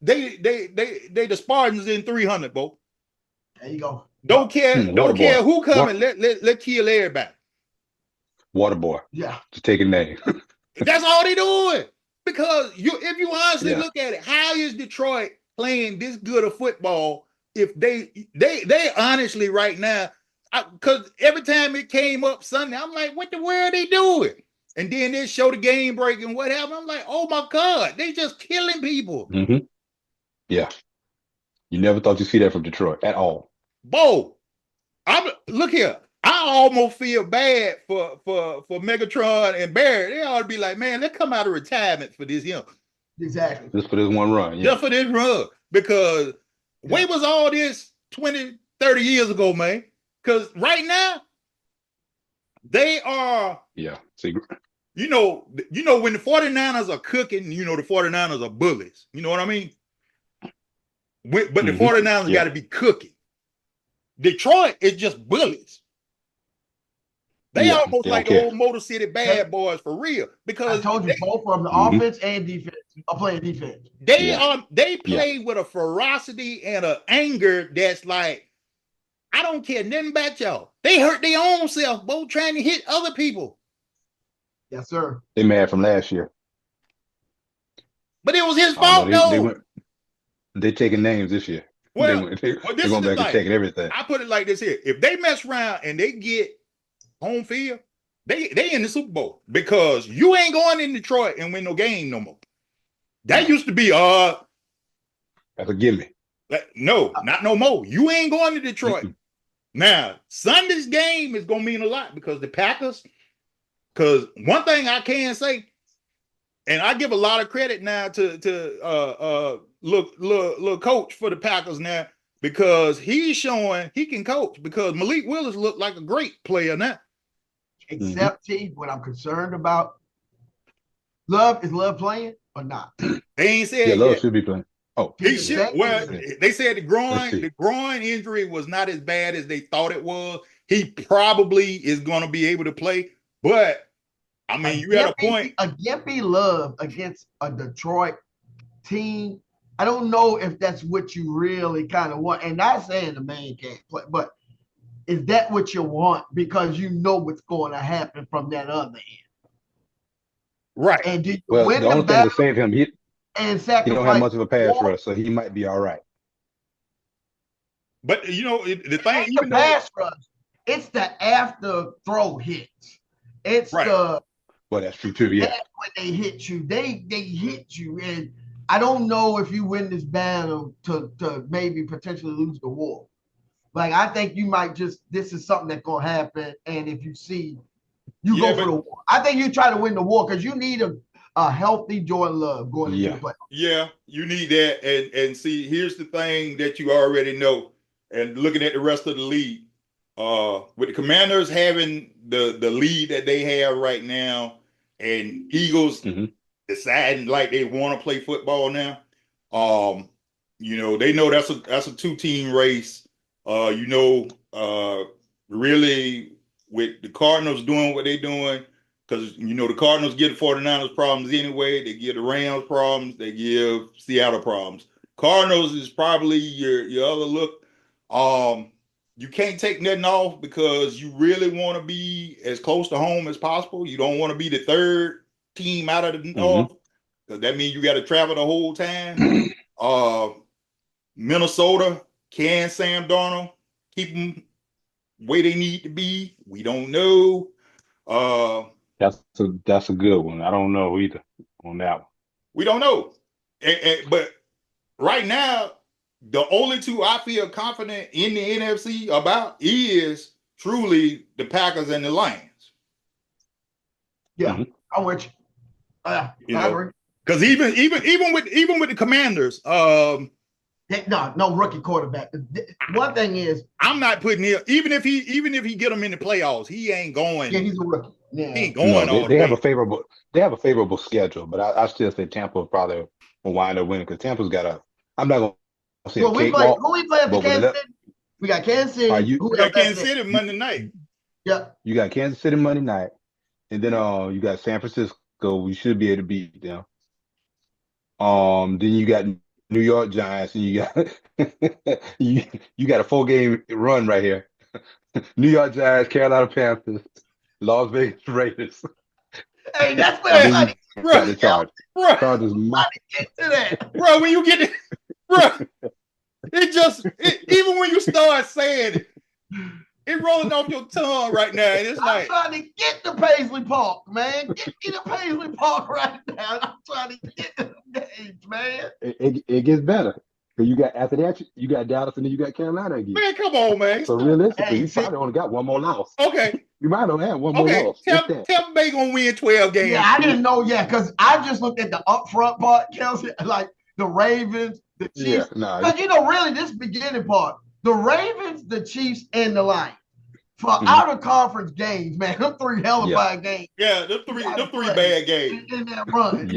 they the Spartans in 300, Bo. There you go. Don't care who coming. Let kill everybody. Waterboy. Yeah. Just take a name. That's all they doing. Because if you honestly look at it, how is Detroit playing this good of football if they honestly right now, because every time it came up Sunday, I'm like, what the world are they doing? And then they show the game break and what happened. I'm like, oh my God, they just killing people. Mm-hmm. Yeah. You never thought you'd see that from Detroit at all. Bo, look here. almost feel bad for Megatron and Barrett. They ought to be like, man, let's come out of retirement for this young. Exactly. Just for this one run. Yeah. Just for this run. Because where was all this 20, 30 years ago, man? Because right now, they are. Yeah. See, you know, when the 49ers are cooking, the 49ers are bullies. You know what I mean? But the 49ers got to be cooking. Detroit is just bullies. They almost like the old Motor City Bad Boys for real. Because I told you both of them, the offense and defense, are playing defense. They play with a ferocity and an anger that's like, I don't care nothing about y'all. They hurt their own self, both trying to hit other people. Yes, sir. They mad from last year. But it was his fault, though. They taking names this year. Well, they're going back and taking everything. I put it like this here. If they mess around and they get home field, they in the Super Bowl. Because you ain't going in Detroit and win no game no more. That used to be that's a gimme. No, not no more. You ain't going to Detroit. Now, Sunday's game is gonna mean a lot because the Packers, because one thing I can say, and I give a lot of credit now to little coach for the Packers now, because he's showing he can coach, because Malik Willis looked like a great player now. Except T, what I'm concerned about, is Love playing or not? They ain't said Love yet. Should be playing. Oh, he should. Well, they said the groin injury was not as bad as they thought it was. He probably is going to be able to play, but I mean, you got a point. A Gimpy Love against a Detroit team, I don't know if that's what you really kind of want. And not saying the man can't play, but is that what you want? Because you know what's going to happen from that other end. Right. And did you win the only thing to save him, he don't have much of a pass rush, so he might be all right. But the thing, even the pass rush, it's the after throw hits. It's the well, that's true too. Yeah, when they hit you, they hit you, and I don't know if you win this battle to maybe potentially lose the war. Like, I think you might this is something that's gonna happen, and if you see, you go for the war. I think you try to win the war because you need a healthy Jordan Love going into the play. Yeah, you need that, and see, here's the thing that you already know, and looking at the rest of the league, with the Commanders having the lead that they have right now, and Eagles deciding like they want to play football now, they know that's a 2-team race. Really with the Cardinals doing what they're doing, because the Cardinals give the 49ers problems anyway. They give the Rams problems. They give Seattle problems. Cardinals is probably your other look. You can't take nothing off because you really want to be as close to home as possible. You don't want to be the third team out of the north, because that means you got to travel the whole time. Minnesota, can Sam Darnold keep them where they need to be? We don't know. That's a good one. I don't know either on that one. We don't know. But right now, the only two I feel confident in the NFC about is truly the Packers and the Lions. Yeah, I'm with you. I agree. Because even with the Commanders, no rookie quarterback. One thing is, I'm not putting him. Even if he get them in the playoffs, he ain't going. Yeah, he's a rookie. Yeah. He ain't going. They have a favorable schedule, but I still say Tampa probably will wind up winning because Tampa's got a. I'm not gonna say a cakewalk. Who we play for Kansas City? We got Kansas City. We got Kansas City Monday night. Yeah. You got Kansas City Monday night, and then you got San Francisco. We should be able to beat them. Then you got New York Giants, and you got you got a 4-game run right here. New York Giants, Carolina Panthers, Las Vegas Raiders. Hey, that's what I'm got the Chargers. Get to that, bro. When you get it, bro, even when you start saying it rolling off your tongue right now, and it's I'm trying to get to Paisley Park, man. Get me to Paisley Park right now. I'm trying to get to the games, man. It gets better. Because you got after that, you got Dallas and then you got Carolina again. Man, come on, man. So realistically, Hey, you probably only got one more loss. Okay. You might only have one more Okay. loss. Tell me they gonna win 12 games. Yeah, I didn't know. Yeah, because I just looked at the upfront part, Kelsey, like the Ravens, the Chiefs. Because really, this beginning part, the Ravens, the Chiefs, and the Lions for out of conference games, man. Them three hellified games. Yeah, them three bad games in that run.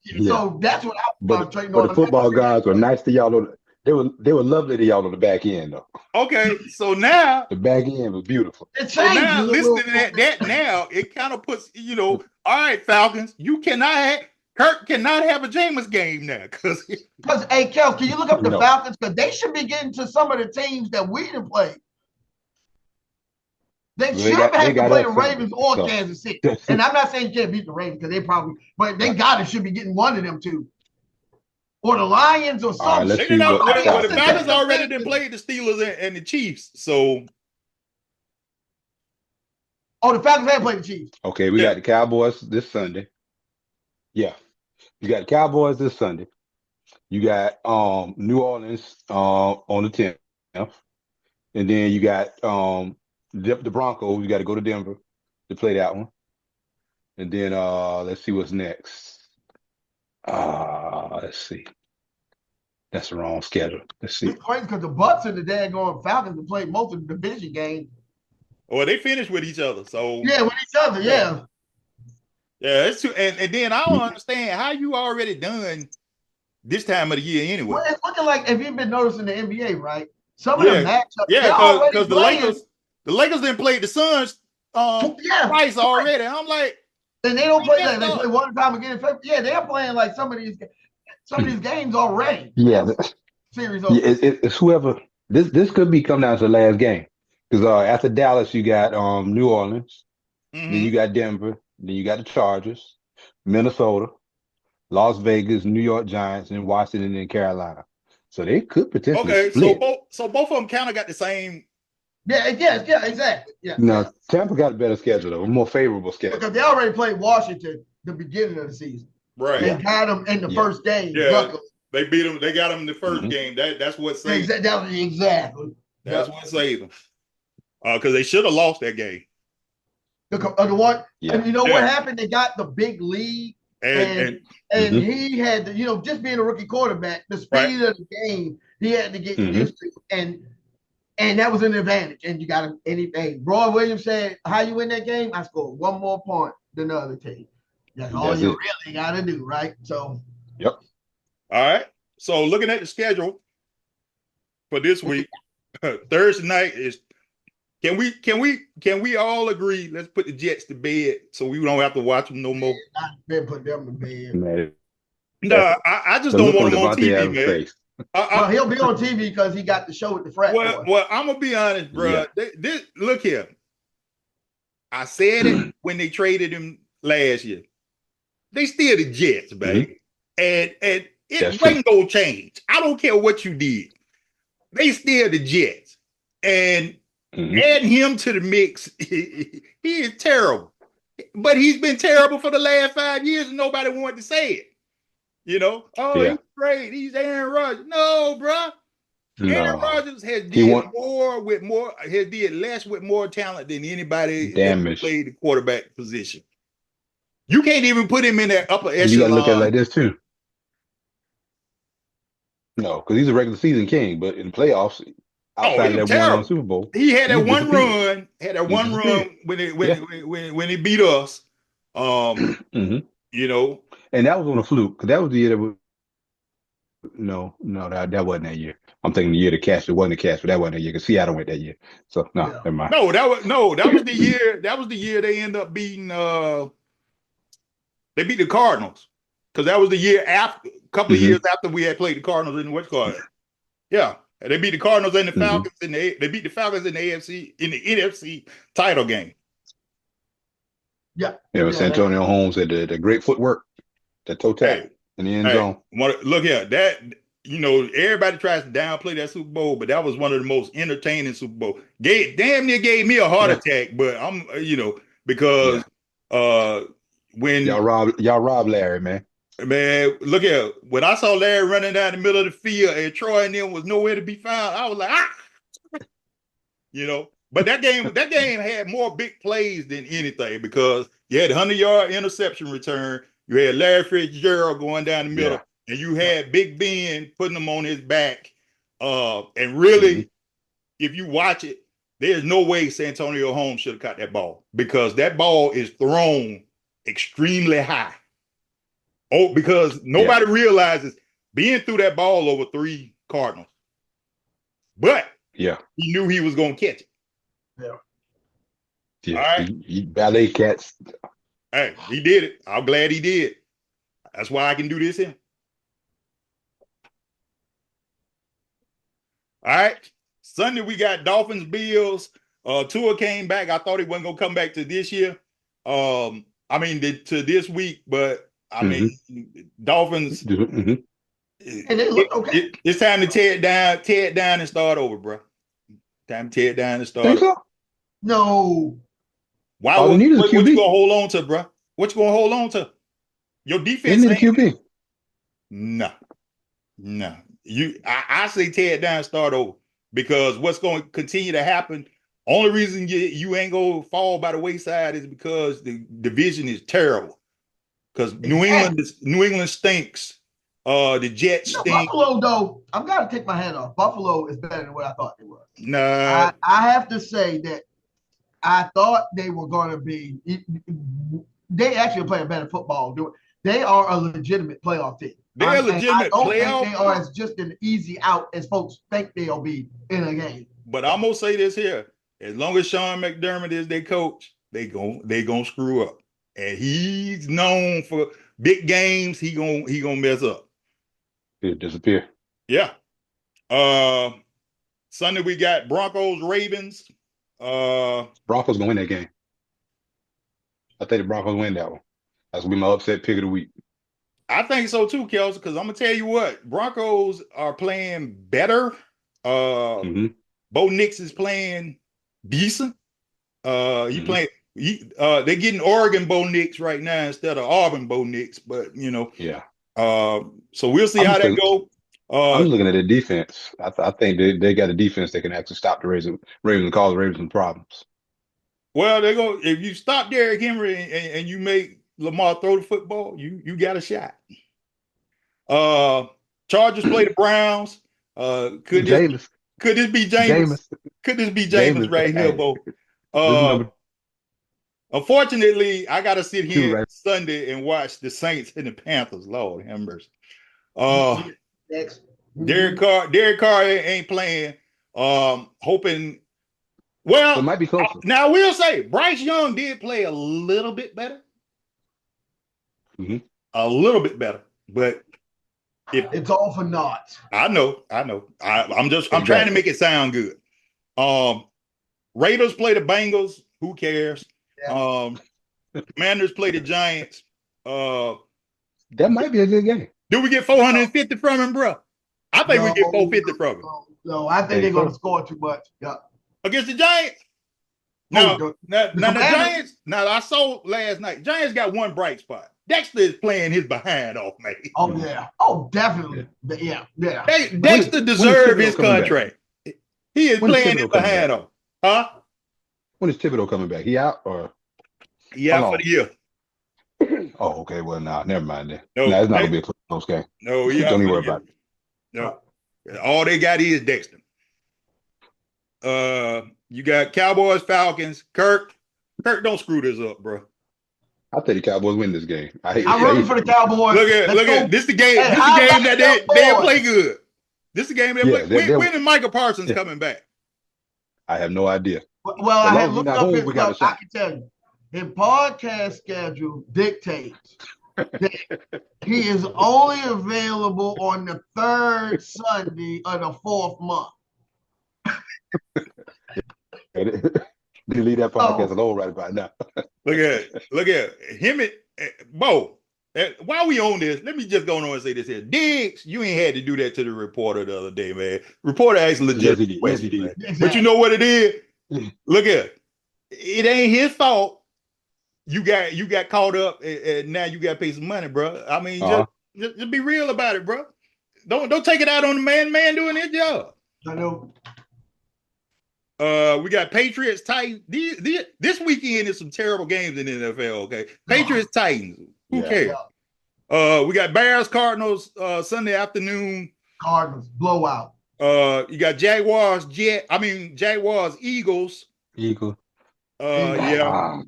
And so that's what I was concentrating on. But the football guys were nice to y'all. They were lovely to y'all on the back end, though. Okay, so now the back end was beautiful. So now listening to that now, it kind of puts, all right, Falcons, Kirk cannot have a Jameis game now. Because hey, Kels, can you look up the Falcons? Because they should be getting to some of the teams that we didn't play. They should have to play the Ravens or Kansas City. And I'm not saying you can't beat the Ravens because but they should be getting one of them two. Or the Lions or something. Right, the Falcons already done played the Steelers and the Chiefs. So the Falcons have played the Chiefs. Okay, we got the Cowboys this Sunday. Yeah. You got the Cowboys this Sunday. You got New Orleans on the 10th. And then you got the Broncos. You got to go to Denver to play that one. And then let's see what's next. Let's see. That's the wrong schedule. Let's see. It's crazy because the Bucs and the daggone Falcons have played most of the division games. Well, they finished with each other. So yeah, with each other, yeah. Yeah, it's too, and then I don't understand how you already done this time of the year anyway. Well, it's looking like if you've been noticing the NBA, right? Some of the matchups, because the Lakers didn't play the Suns twice already. And I'm like, and they don't play that. They play one time again. Yeah, they're playing like some of these games already. Yeah, series over. It's whoever. This could be come down to the last game because after Dallas you got New Orleans, then you got Denver, then you got the Chargers, Minnesota, Las Vegas, New York Giants, and Washington and Carolina. So they could potentially split. So both of them kind of got the same. Yeah, exactly. Yeah. No, Tampa got a better schedule though, a more favorable schedule. Because they already played Washington the beginning of the season. Right. They got them in the first game. Yeah. Luckily. They beat them. They got them in the first game. That's what saved them. Exactly. That's what saved them. Because they should have lost that game. The one, and you know what happened? They got the big lead, and he had to, just being a rookie quarterback, the speed of the game, he had to get used to, and that was an advantage. And you got anything. Roy Williams said, "How you win that game? I scored one more point than the other team. That's all you really got to do, right?" So, yep. All right. So looking at the schedule for this week, Thursday night is. Can we all agree? Let's put the Jets to bed so we don't have to watch them no more. I've put them to bed. No, I just don't want him on TV, man. Well, he'll be on TV because he got the show with the frat boys. Well, I'm gonna be honest, bro. Yeah. Look here. I said it when they traded him last year. They still the Jets, baby, and it ain't gonna change. I don't care what you did. They still the Jets, and adding him to the mix, he is terrible. But he's been terrible for the last 5 years, and nobody wanted to say it. He's great. He's Aaron Rodgers. No, bro. Aaron Rodgers has did less with more talent than anybody that played the quarterback position. You can't even put him in that upper echelon. You got to look at it like this too. No, because he's a regular season king, but in the playoffs, outside of that one Super Bowl, he had that one run. When he beat us. And that was on a fluke because that was the year that was. No, that wasn't that year. I'm thinking the year the Cats. It wasn't the Cats, but that wasn't that year because Seattle went that year. So never mind. No, that was the year. That was the year they ended up beating. They beat the Cardinals because that was the year after. A couple of years after we had played the Cardinals in the West Card. Yeah. They beat the Cardinals and the Falcons, and they beat the Falcons in the NFC title game. Yeah, with Santonio Holmes had the great footwork, the toe tap in the end zone. Look here, everybody tries to downplay that Super Bowl, but that was one of the most entertaining Super Bowl. Damn near gave me a heart attack, but I'm, because when y'all robbed Larry, man. Man, look here. When I saw Larry running down the middle of the field and Troy and them was nowhere to be found, I was like, ah, you know. But that game had more big plays than anything because you had 100-yard interception return, you had Larry Fitzgerald going down the middle, Yeah. and you had Big Ben putting him on his back. And really, if you watch it, there's no way Santonio Holmes should have caught that ball because that ball is thrown extremely high. Oh, because nobody realizes being threw that ball over 3 Cardinals. But Yeah. he knew he was going to catch it. Yeah. Yeah. All right. He ballet cats. Hey, he did it. I'm glad he did. That's why I can do this here. All right. Sunday, we got Dolphins, Bills. Tua came back. I thought he wasn't going to come back to this year. To this week, but I mean, Dolphins. And they look okay. It's time to tear it down and start over, bro. Time to tear it down and start over. So? No. Why? What you gonna hold on to, bro? What you gonna hold on to? Your defense. Isn't it a QB? No. I say tear it down and start over because what's going to continue to happen. Only reason you ain't gonna fall by the wayside is because the division is terrible. Because New England stinks. The Jets stink. Buffalo, though, I've got to take my hand off. Buffalo is better than what I thought they were. Nah. I have to say that I thought they were going to be. They actually play a better football. They are a legitimate playoff team. They're a legitimate playoff. I don't think they are as just an easy out as folks think they'll be in a game. But I'm gonna say this here: as long as Sean McDermott is their coach, they gonna screw up, and he's known for big games. He gonna mess up. He'll disappear. Yeah. Sunday we got Broncos, Ravens. Broncos gonna win that game. I think the Broncos win that one. That's gonna be my upset pick of the week. I think so too, Kelsey, because I'm gonna tell you what, Broncos are playing better. Bo Nix is playing decent. They're getting Oregon Bo Nix right now instead of Auburn Bo Nix, but you know. Yeah. So we'll see how that goes. I'm looking at the defense. I think they got a defense that can actually stop the Ravens and cause the Ravens some problems. Well, they're going if you stop Derrick Henry and you make Lamar throw the football, you got a shot. Chargers play the Browns. Could this be Jameis? Could this be Jameis right here, Bo? Unfortunately, I gotta sit here Sunday and watch the Saints and the Panthers. Lord have mercy. Derek Carr ain't playing. Hoping. Well, it might be closer. Now I will say Bryce Young did play a little bit better. A little bit better, but it's all for naught. I know. I'm trying to make it sound good. Raiders play the Bengals. Who cares? Yeah. Commanders play the Giants. That might be a good game. Do we get 450 from him, bro? I think we get 450 from him. No, I think they're going to score too much. Yeah. Against the Giants? Now the Giants, I saw last night, Giants got one bright spot. Dexter is playing his behind off, man. Oh, yeah. Oh, definitely. Yeah. Dexter deserves his contract. He is playing his behind off. Huh? When is Thibodeau coming back? He out or? He out for the year. Oh, okay. Well, never mind then. No, it's not going to be a close game. No, don't even worry about it. No. All they got is Dexter. You got Cowboys, Falcons. Kirk, don't screw this up, bro. I think the Cowboys win this game. I'm rooting for the Cowboys. Look at this. The game. This is the game that they play good. This is the game they play. When is Michael Parsons coming back? I have no idea. Well, I have looked up his stuff. I can tell you, his podcast schedule dictates that he is only available on the 3rd Sunday of the 4th month. Delete that podcast alone right about now. Look at him and Bo. While we on this, let me just go on and say this here. Diggs, you ain't had to do that to the reporter the other day, man. Reporter asked legit. Yes, he did. But you know what it is? Look at it ain't his fault you got caught up, and now you got to pay some money, bro. I mean, just be real about it, bro. Don't take it out on the man doing his job. I know. We got Patriots Titans. This weekend is some terrible games in the NFL. Okay, Patriots Titans. Who cares? We got Bears Cardinals Sunday afternoon. Cardinals blowout. You got Jaguars Eagles. Eagles. Yeah.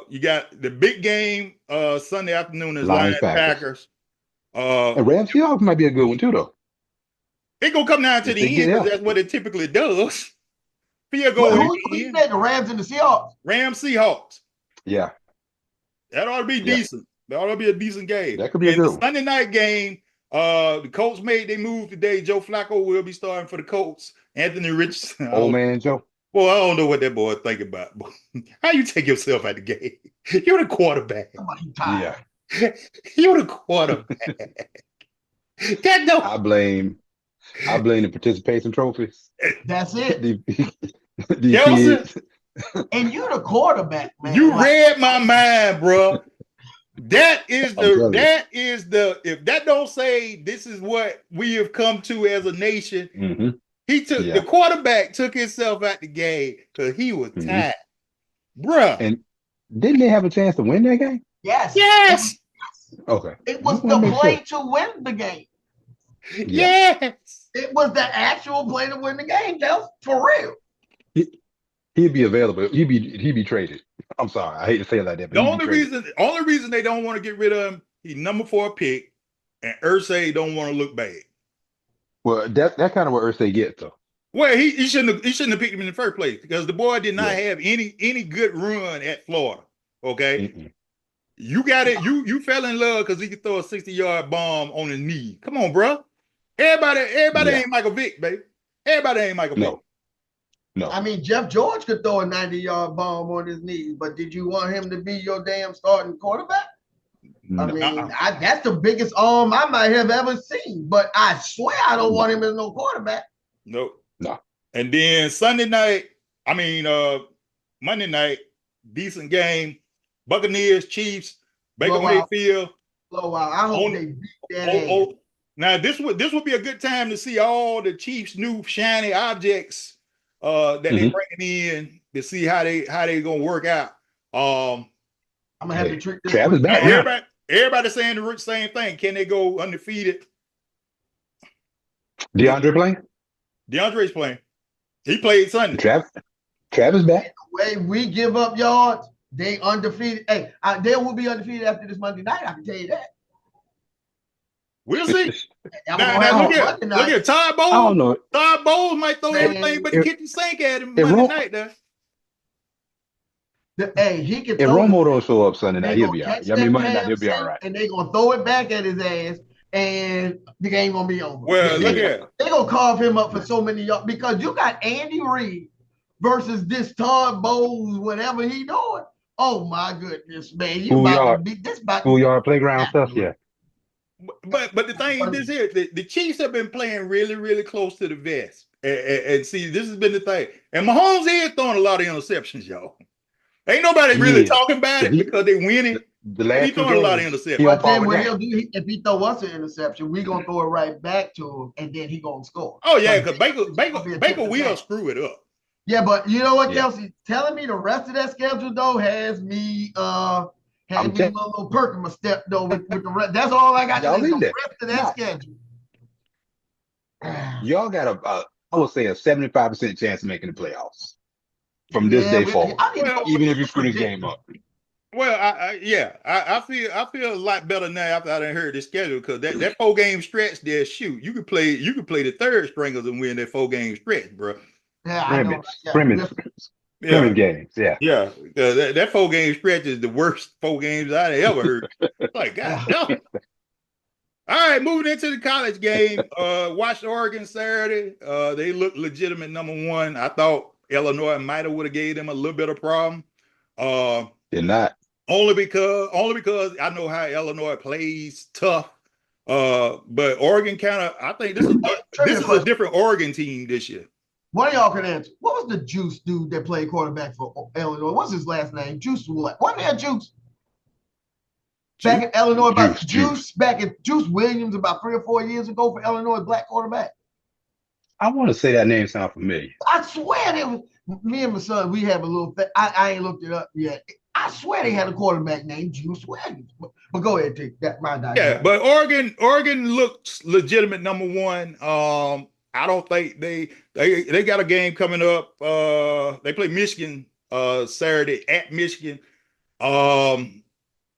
You got the big game Sunday afternoon is Lions Packers. And Rams Seahawks might be a good one too, though. It gonna come down to the end because that's what it typically does. Field goal. Who you said, the Rams and the Seahawks? Rams Seahawks. Yeah. That ought to be decent. That ought to be a decent game. That could be a good one. Sunday night game. The Colts made their move today. Joe Flacco will be starting for the Colts. Anthony Richardson. Old man Joe. Well, I don't know what that boy think about. How you take yourself out the game? You're the quarterback. Yeah. You're the quarterback. I blame the participation trophies. That's it. Kids. And you the quarterback, man. You read my mind, bro. That is if that don't say this is what we have come to as a nation. Mm-hmm. The quarterback took himself out the game because he was tired. Bruh. And didn't they have a chance to win that game? Yes. Okay. It was the play to win the game. Yes. It was the actual play to win the game, Kels. For real. He'd be available. He'd be traded. I'm sorry. I hate to say it like that. But the only reason they don't want to get rid of him, he's number 4 pick, and Irsay don't want to look bad. Well, that's kind of what Irsay gets though. Well, he shouldn't have picked him in the first place because the boy did not have any good run at Florida. Okay. Mm-mm. You got it. You fell in love because he could throw a 60-yard bomb on his knee. Come on, bro. Everybody ain't Michael Vick, baby. Everybody ain't Michael Vick. No. I mean, Jeff George could throw a 90-yard bomb on his knee, but did you want him to be your damn starting quarterback? No. I mean, that's the biggest arm I might have ever seen, but I swear I don't want him as no quarterback. No. And then Monday night, decent game. Buccaneers, Chiefs, Baker Mayfield. Blowout. I hope they beat that. Now this would be a good time to see all the Chiefs' new shiny objects that they bringing in to see how they gonna work out. I'm gonna have to treat this. Travis back. Everybody saying the same thing. Can they go undefeated? DeAndre playing? DeAndre's playing. He played Sunday. Travis back. The way we give up yards, they undefeated. Hey, they will be undefeated after this Monday night. I can tell you that. We'll see. Now, look at Todd Bowles. I don't know. Todd Bowles might throw everything but the kitchen sink at him Monday night. He can. If Romo don't show up Sunday night, he'll be all right. Monday night he'll be all right. And they're gonna throw it back at his ass, and the game gonna be over. Well, look at they're gonna carve him up for so many yards because you got Andy Reid versus this Todd Bowles, whatever he doing. Oh my goodness, man! You about to beat this back. Schoolyard playground stuff, yeah. But the thing is this here, the Chiefs have been playing really, really close to the vest. And see, this has been the thing. And Mahomes is throwing a lot of interceptions, y'all. Ain't nobody really talking about it because they winning. He's throwing a lot of interceptions. But then what he'll do, if he throw us an interception, we're going to throw it right back to him, and then he going to score. Oh, yeah, because Baker will screw it up. Yeah, but you know what, Kelsey? Telling me the rest of that schedule, though, has me a little perk in my step, though, with the rest. That's all I got to say. The rest of that schedule. Y'all got I would say a 75% chance of making the playoffs from this day forward, even if you screw this game up. Well, I feel a lot better now after I done heard this schedule because that 4-game stretch there, shoot, you could play the third stringers and win that 4-game stretch, bro. Yeah, Scrimmage games, yeah. Yeah, that 4-game stretch is the worst 4 games I ever heard. Like, God damn. All right, moving into the college game. Watched Oregon Saturday. They looked legitimate number 1. I thought Illinois might have would have gave them a little bit of problem. Did not. Only because I know how Illinois plays tough. But Oregon I think this is a different Oregon team this year. One of y'all can answer. What was the Juice dude that played quarterback for Illinois? What's his last name? Juice what? Wasn't there Juice back in Illinois? About Juice back in Juice Williams about 3 or 4 years ago for Illinois, black quarterback. I want to say that name sounds familiar. I swear it was me and my son. We have a little thing. I ain't looked it up yet. I swear they had a quarterback named Juice Williams. But go ahead, take that. My yeah, but Oregon looks legitimate number one. I don't think they got a game coming up. They play Michigan Saturday at Michigan. I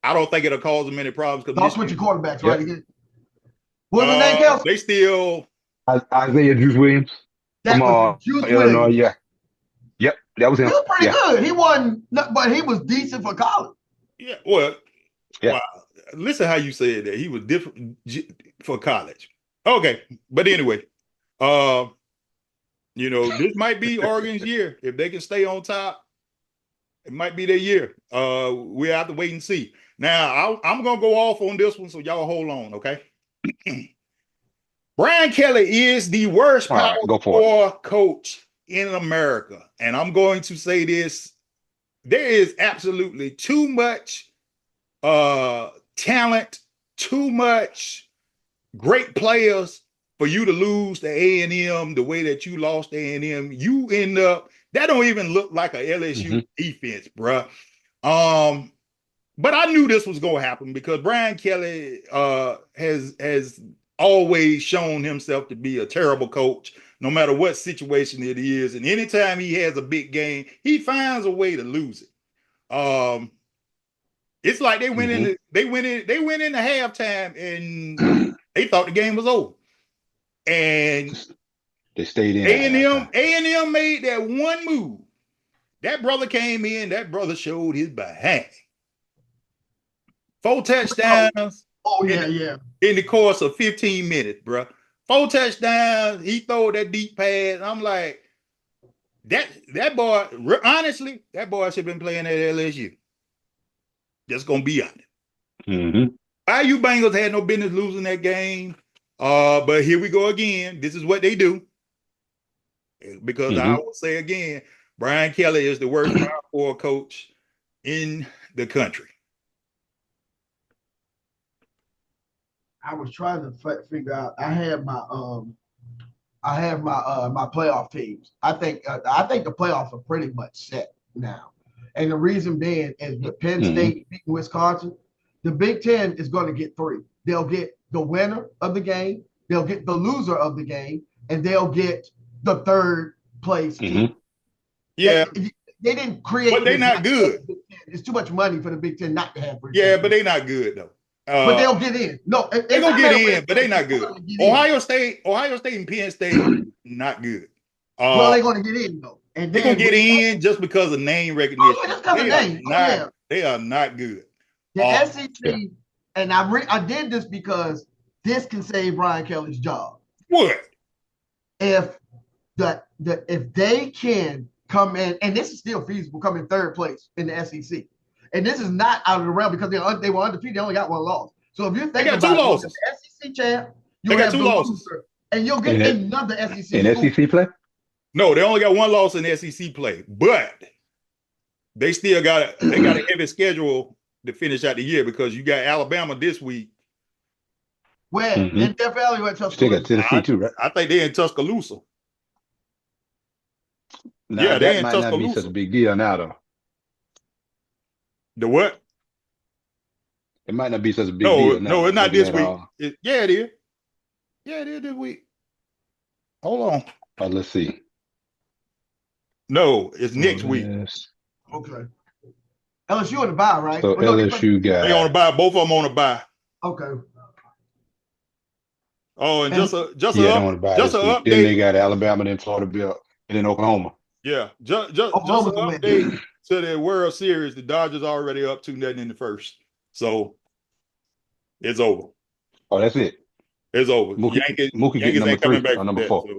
don't think it'll cause them any problems because don't switch your quarterbacks, right? Again. What's the name, Kelsey? They still Isaiah Juice Williams. That was Juice Illinois, Williams. yeah. Yep, that was him. He was pretty good. He wasn't, but he was decent for college. Yeah, well, wow. Listen how you said that. He was different for college. Okay, but anyway, this might be Oregon's year. If they can stay on top, it might be their year. We have to wait and see. Now, I'm going to go off on this one, so y'all hold on, okay? Brian Kelly is the worst Power 4 coach in America. And I'm going to say this. There is absolutely too much talent, too much great players for you to lose to A&M the way that you lost to A&M. You end up, that don't even look like a LSU defense, bruh. But I knew this was going to happen because Brian Kelly has always shown himself to be a terrible coach, no matter what situation it is. And anytime he has a big game, he finds a way to lose it. It's like they went into halftime and they thought the game was over. And they stayed in. A&M made that one move. That brother came in, that brother showed his behind. 4 touchdowns. In the course of 15 minutes, bro. 4 touchdowns. He threw that deep pass. I'm like, that boy, honestly, that boy should have been playing at LSU. Just gonna be honest. IU Bengals had no business losing that game. But here we go again. This is what they do. Because I will say again, Brian Kelly is the worst Power 4 coach in the country. I was trying to figure out. I have my my playoff teams. I think the playoffs are pretty much set now, and the reason being is the Penn State beating Wisconsin. The Big Ten is going to get 3. They'll get the winner of the game, they'll get the loser of the game, and they'll get the 3rd place team. Yeah, they didn't create. But they're not good. It's too much money for the Big Ten not to have. Yeah, but they're not good though. But they'll get in. No, they're gonna get in, but they're not good. Ohio State and Penn State not good. Well, they're gonna get in though, and they're gonna get in just because of name recognition. They are not good. The SEC, and I did this because this can save Brian Kelly's job. What? If if they can come in, and this is still feasible, come in 3rd place in the SEC. And this is not out of the realm because they were undefeated. They only got 1 loss. So if you think about 2 losses. The SEC champ, you got 2 losses, and you'll get another SEC. In SEC play? No, they only got 1 loss in SEC play, but they still got a heavy schedule to finish out the year because you got Alabama this week. Where in Death Valley, or Tuscaloosa? Still got Tennessee too, right? I think they're in Tuscaloosa. Nah, that might not be such a big deal now, though. The what? It might not be such a big deal. No, it's not this week. Yeah, it is. Yeah, it is this week. Hold on. Let's see. No, it's next week. Okay. LSU on the bye, right? So LSU got. They on the bye. Both of them on the bye. Okay. Oh, and just an update. Then they got Alabama, then Florida, Bill, and then Oklahoma. Yeah, just an update to the World Series. The Dodgers already up 2-0 in the first, so it's over. Oh, that's it. It's over. Mookie Yankees ain't coming back or number 4. So.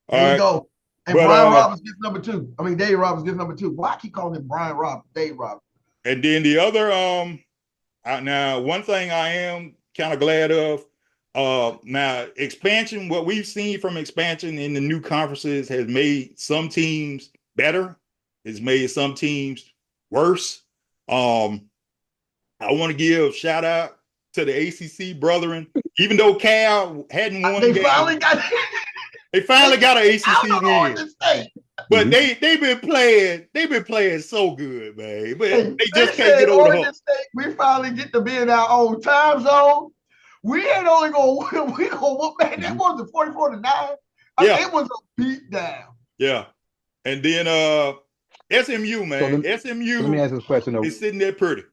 There you go. And Brian Roberts gets number 2. I mean, Dave Roberts gets number 2. Why I keep calling him Brian Roberts? Dave Roberts. And then the other, now one thing I am kind of glad of, Now expansion, what we've seen from expansion in the new conferences has made some teams better. It's made some teams worse. I want to give shout out to the ACC brethren, even though Cal hadn't won. They finally got. They finally got an ACC win. But they've been playing so good, man. But they just can't get over the hump. We finally get to be in our own time zone. We ain't only gonna win. We gonna whoop, man. That was 44-9. It was a beat down. Yeah. And then SMU, man. So SMU let me ask this question though. Is sitting there pretty.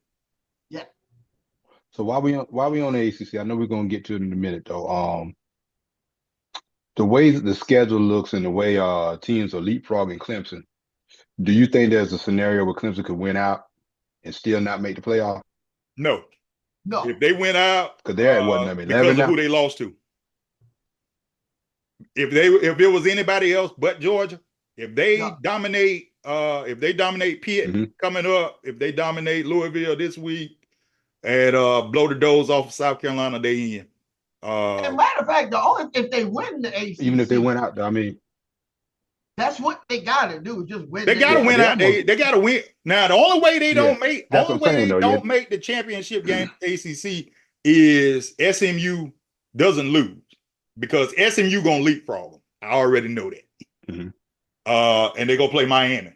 Yeah. So while we on the ACC, I know we're gonna get to it in a minute though. The way that the schedule looks and the way teams are leapfrogging Clemson, do you think there's a scenario where Clemson could win out and still not make the playoff? No. If they went out, because they're at what number 11 because now? of who they lost to. If it was anybody else but Georgia, if they dominate Pitt coming up, if they dominate Louisville this week and blow the doors off of South Carolina, they in. As a matter of fact, if they win the ACC, even if they went out, I mean, that's what they gotta do. Just win. They gotta win out. They gotta win. Now the only way they don't make the championship game ACC is SMU doesn't lose, because SMU gonna leapfrog them. I already know that. And they gonna play Miami,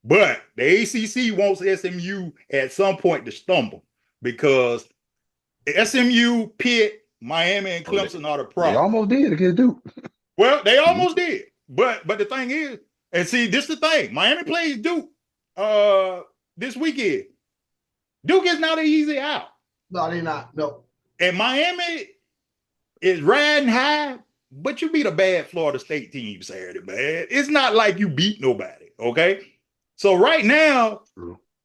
but the ACC wants SMU at some point to stumble, because SMU, Pitt, Miami, and Clemson are the problem. They almost did against Duke. Well, they almost did, but the thing is, and see, this is the thing. Miami plays Duke this weekend. Duke is not an easy out. No, they're not. No. And Miami is riding high, but you beat a bad Florida State team Saturday, man. It's not like you beat nobody, okay? So right now,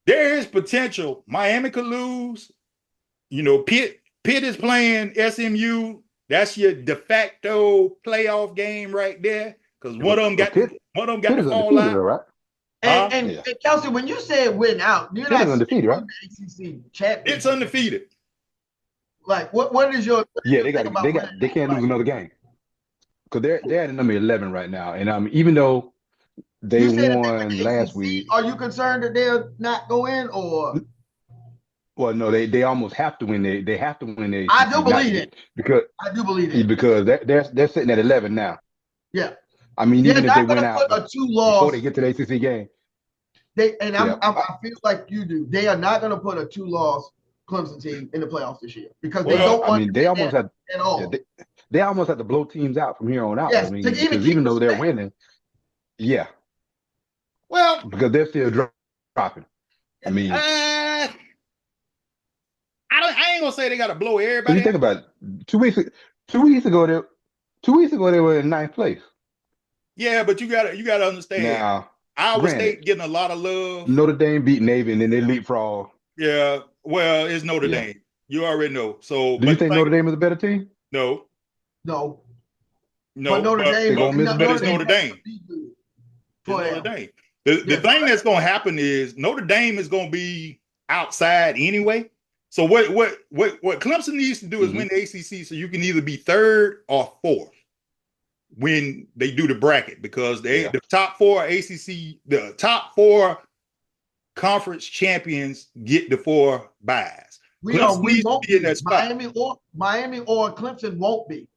there is potential. Miami could lose. You know, Pitt is playing SMU. That's your de facto playoff game right there. Because one of them got to fall out. Right? And Kelsey, when you said win out, you're not undefeated, right? ACC champion. It's undefeated. Like what is your they can't lose another game, because they're at number 11 right now, and even though they won last week, are you concerned that they'll not go in, or? Well, no, they almost have to win. They have to win. I do believe it, because they're sitting at 11 now. Yeah, I mean, even if they win out a 2-loss before they get to the ACC game, I feel like you do. They are not going to put a 2-loss Clemson team in the playoffs this year, because they don't want. I mean, they almost have at all. They almost have to blow teams out from here on out. Yes, I mean, because even though they're winning, well, because they're still dropping. I mean, I ain't gonna say they got to blow everybody. What do you think about it? 2 weeks ago they were in 9th place. Yeah, but you gotta understand. Now, Iowa State getting a lot of love. Notre Dame beat Navy, and then they leapfrog. Yeah, well, it's Notre Dame. You already know. So, do you think Notre Dame is a better team? No. But Notre Dame. It's Notre Dame. The thing that's going to happen is Notre Dame is going to be outside anyway. So what Clemson needs to do is win the ACC, so you can either be 3rd or 4th when they do the bracket, because the top 4 ACC, the top 4 conference champions get the 4 buys. We won't be in that spot. Miami or Clemson won't be.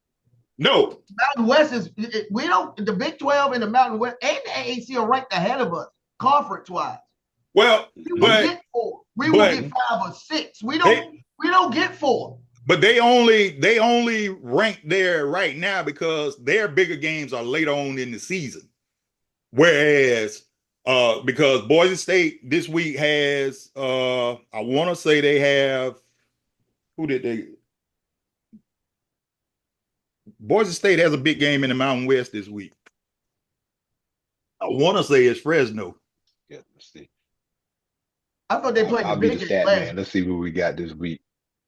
No. Mountain West is the Big 12 and the Mountain West and the AAC are ranked ahead of us conference wise. Well, we will get 4. We will get 5 or 6. We don't get 4. But they only rank there right now because their bigger games are later on in the season. Whereas because Boise State this week has I want to say they have Boise State has a big game in the Mountain West this week. I want to say it's Fresno. Yeah, let's see. I thought they played the biggest last. Let's see what we got this week.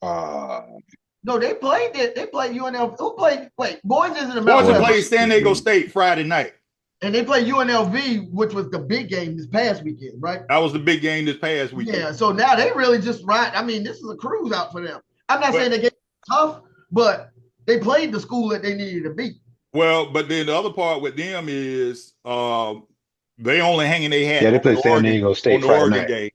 No, they played it. They played UNLV. Who played? Wait, Boise is in the Mountain West. Boise played San Diego State Friday night. And they played UNLV, which was the big game this past weekend, right? That was the big game this past weekend. Yeah, so now they really just ride. I mean, this is a cruise out for them. I'm not saying they get tough, but They played the school that they needed to beat. Well, but then the other part with them is they only hanging their hat Yeah, they on play the San Diego on State the Friday Oregon night. game.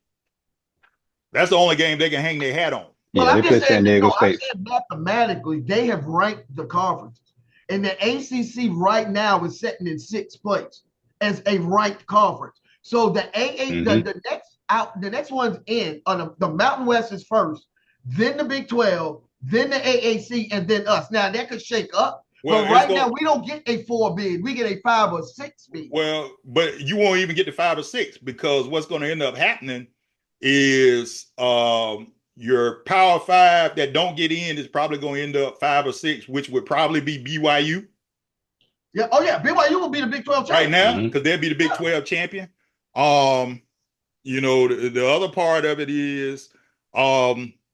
That's the only game they can hang their hat on. Well, Yeah, I'm they play just saying, San Diego I State. said mathematically, they have ranked the conferences. And the ACC right now is sitting in 6th place as a ranked conference. So the the next one's in on the Mountain West is first, then the Big 12, then the AAC, and then us. Now that could shake up, but right now we don't get a 4 bid, we get a 5 or 6 bid. Well, but you won't even get to 5 or 6 because what's going to end up happening is your Power 5 that don't get in is probably going to end up 5 or 6, which would probably be BYU. Yeah. Oh yeah, BYU will be the Big 12 champion right now because they'll be the Big 12 champion. You know, the other part of it is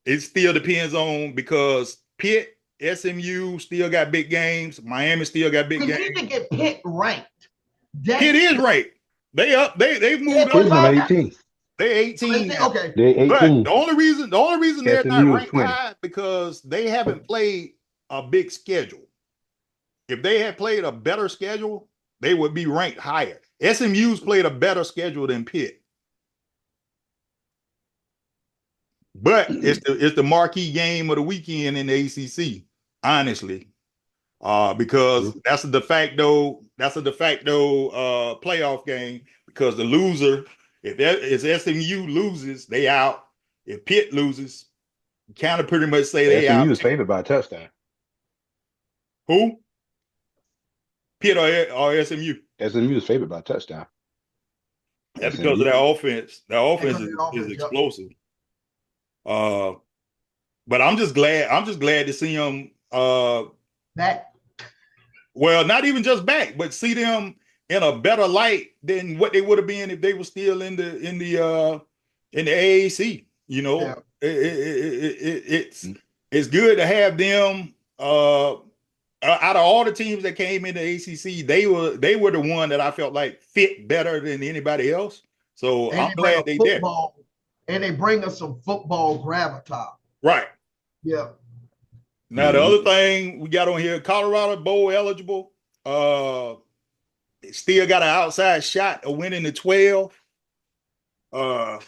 it still depends on because Pitt, SMU still got big games. Miami still got big games. We need to get Pitt ranked. Pitt is ranked. They've moved Pitt up. number 18. They're 18. Okay. They're 18. But the only reason they're not SMU is ranked 20. high because they haven't played a big schedule. If they had played a better schedule, they would be ranked higher. SMU's played a better schedule than Pitt. But it's the marquee game of the weekend in the ACC, honestly, because that's a de facto playoff game. Because the loser, if SMU loses, they out. If Pitt loses, you kind of pretty much say they out. SMU is favored by a touchdown. Who? Pitt or SMU? SMU is favored by a touchdown. That's because of their offense. Their offense is explosive. But I'm just glad to see them back. Well, not even just back, but see them in a better light than what they would have been if they were still in the AAC. You know, yeah. It's good to have them. Out of all the teams that came into ACC, they were the one that I felt like fit better than anybody else. So I'm glad they did. And they bring us some football gravitas. Right. Yeah. Now, the other thing we got on here, Colorado Bowl eligible. Still got an outside shot of winning the 12. The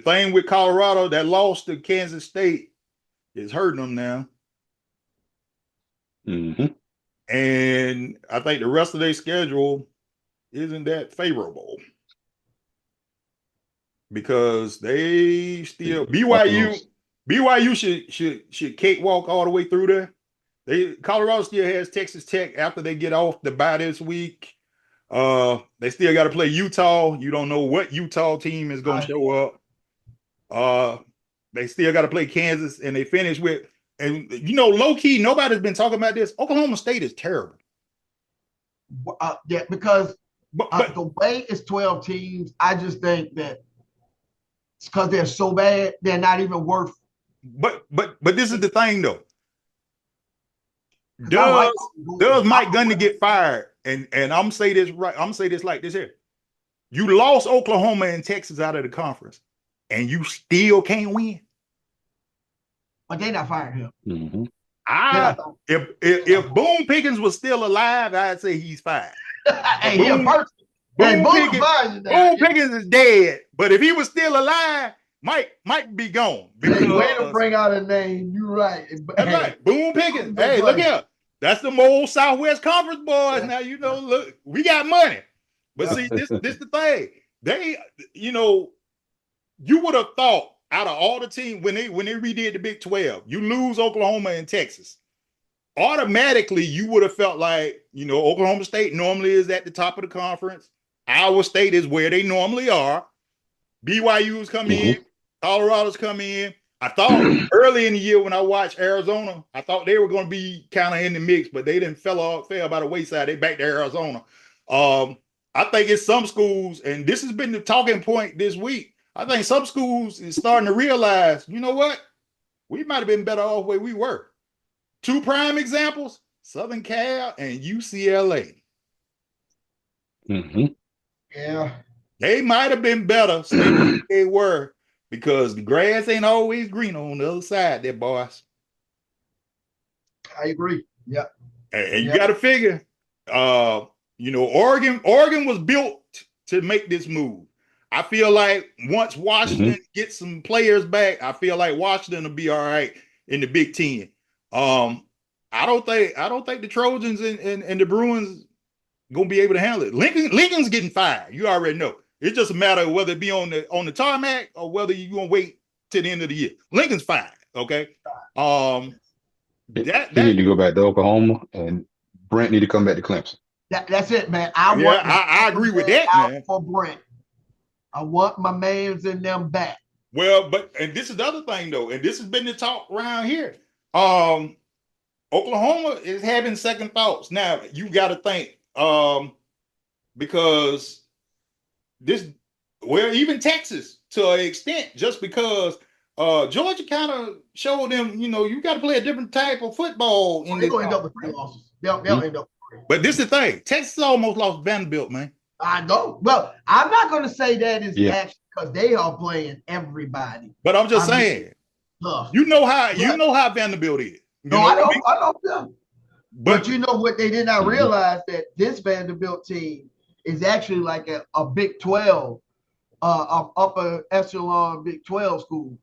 thing with Colorado that lost to Kansas State is hurting them now. And I think the rest of their schedule isn't that favorable. Because they still BYU should cakewalk all the way through there. Colorado still has Texas Tech after they get off the bye this week. They still got to play Utah. You don't know what Utah team is going to show up. They still got to play Kansas, and they finish with, and you know, low key, nobody's been talking about this. Oklahoma State is terrible. Yeah, because but the way it's 12 teams, I just think that. It's because they're so bad, they're not even worth. But this is the thing though. Does Mike Gundy get fired? And I'm gonna say this right. I'm gonna say this like this here. You lost Oklahoma and Texas out of the conference, and you still can't win. But they're not firing him. If Boone Pickens was still alive, I'd say he's fired. Boone Pickens is dead, but if he was still alive, Mike might be gone. Way to bring out a name. You're right. That's right. Boone Pickens. Hey, look here. That's the old Southwest Conference boys. Now, you know, look, we got money. But see, this the thing. They, you know, you would have thought out of all the teams when they redid the Big 12, you lose Oklahoma and Texas. Automatically, you would have felt like, you know, Oklahoma State normally is at the top of the conference. Iowa State is where they normally are. BYU's come in. Colorado's come in. I thought early in the year when I watched Arizona, I thought they were going to be kind of in the mix, but they didn't fell by the wayside. They back to Arizona. I think it's some schools, and this has been the talking point this week. I think some schools is starting to realize, you know what? We might have been better off where we were. Two prime examples, Southern Cal and UCLA. Yeah. They might have been better than they were because the grass ain't always green on the other side there, boys. I agree. Yeah. And you got to figure, Oregon was built to make this move. I feel like once Washington gets some players back, I feel like Washington will be all right in the Big Ten. I don't think the Trojans and the Bruins gonna be able to handle it. Lincoln's getting fired. You already know. It's just a matter of whether it be on the tarmac or whether you're gonna wait till the end of the year. Lincoln's fired. Okay. He need to go back to Oklahoma, and Brent need to come back to Clemson. That's it, man. I agree with that, man. For Brent, I want my mans in them back. Well, and this is the other thing though, and this has been the talk around here. Oklahoma is having second thoughts. Now you got to think, because even Texas to an extent, just because Georgia kind of showed them, you got to play a different type of football. They're going to end up with 3 losses. They'll end up with 3. But this is the thing. Texas almost lost Vanderbilt, man. I know. Well, I'm not going to say that is actually because they are playing everybody. But I'm just saying, you know how Vanderbilt is. I know them. But you know what they did not realize, that this Vanderbilt team is actually like a Big 12, upper echelon Big 12 school.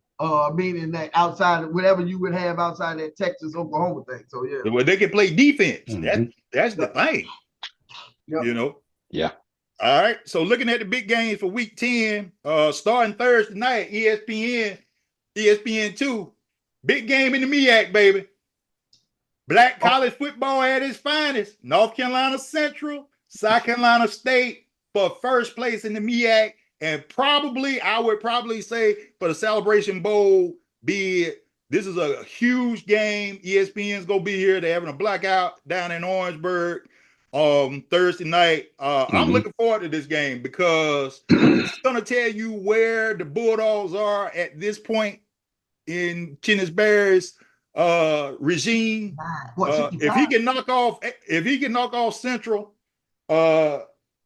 Meaning that outside of whatever you would have outside that Texas Oklahoma thing. So yeah. Well, they can play defense. That's the thing. Yep. Yeah. All right. So looking at the big games for week 10, starting Thursday night, ESPN2, big game in the MEAC, baby. Black college football at its finest. North Carolina Central, South Carolina State for first place in the MEAC. And I would probably say for the Celebration Bowl bid, this is a huge game. ESPN's going to be here. They're having a blackout down in Orangeburg Thursday night. I'm looking forward to this game because it's going to tell you where the Bulldogs are at this point in Kenneth Barry's regime. If he can knock off Central,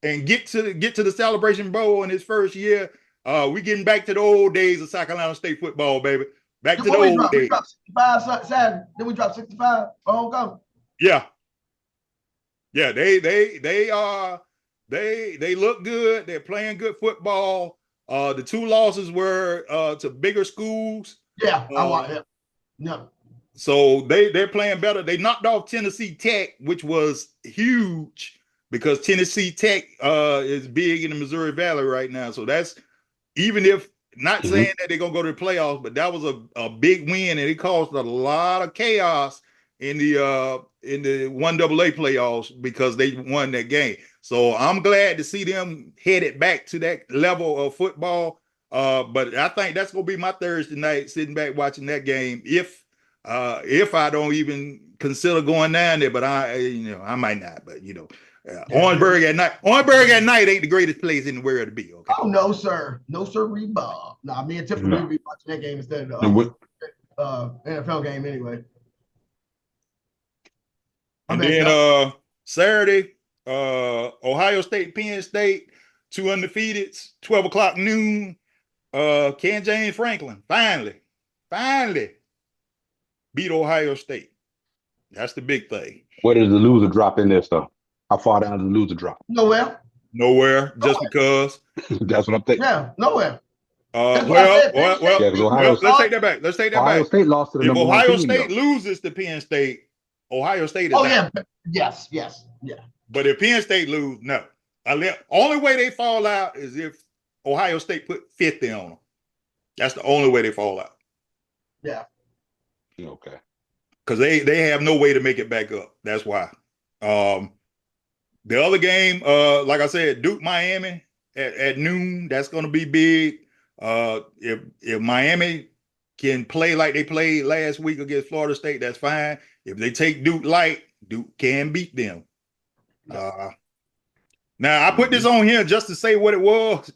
and get to the Celebration Bowl in his first year, we getting back to the old days of South Carolina State football, baby. Back to the old days. We dropped 65 Saturday. Then we dropped 65 for homecoming. Yeah. Yeah, they look good. They're playing good football. The 2 losses were to bigger schools. Yeah, I want it. No. So they're playing better. They knocked off Tennessee Tech, which was huge, because Tennessee Tech is big in the Missouri Valley right now. So that's, even if not saying that they're going to go to the playoffs, but that was a big win, and it caused a lot of chaos in the 1AA playoffs because they won that game. So I'm glad to see them headed back to that level of football. But I think that's going to be my Thursday night, sitting back watching that game. If I don't even consider going down there, but I might not, but Orangeburg at night. Orangeburg at night ain't the greatest place in the world to be. Okay. Oh no, sir. No, sir. Bob. Nah, me and Tiffany will be watching that game instead of the NFL game anyway. And then Saturday, Ohio State, Penn State, 2 undefeateds, 12 o'clock noon. Ken James Franklin finally beat Ohio State. That's the big thing. Where does the loser drop in this though? How far down does the loser drop? Nowhere. Just because. That's what I'm thinking. Yeah, nowhere. Let's take that back. Ohio State lost to the number one team. If Ohio State loses to Penn State, Ohio State is out. Yes. But if Penn State lose, no. Only way they fall out is if Ohio State put 50 on them. That's the only way they fall out. Yeah. Okay. Because they have no way to make it back up. That's why. The other game, like I said, Duke Miami at noon. That's going to be big. If Miami can play like they played last week against Florida State, that's fine. If they take Duke light, Duke can beat them. Now I put this on here just to say what it was.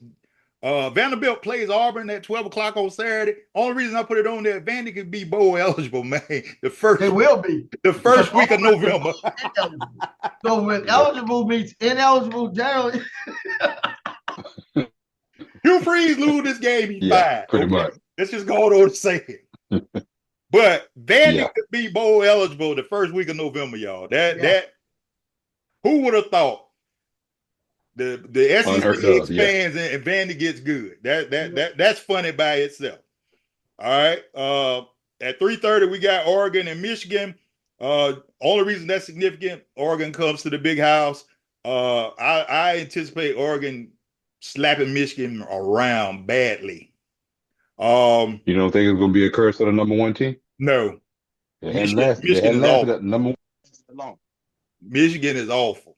Vanderbilt plays Auburn at 12 o'clock on Saturday. Only reason I put it on there, Vandy could be bowl eligible, man. They will be. The first week of November. So when eligible meets ineligible, generally. Hugh Freeze lose this game, he's fine. Pretty much. Let's just go on and say it. But Vandy Yeah. could be bowl eligible the first week of November, y'all. Yeah. That who would have thought the Unheard SEC of, yeah. expands and Vandy gets good. That's funny by itself. All right. At 3:30, we got Oregon and Michigan. Only reason that's significant, Oregon comes to the big house. I anticipate Oregon slapping Michigan around badly. You don't think it's going to be a curse of the number one team? No. They hadn't Michigan is lasted awful. at number one long. Michigan is awful.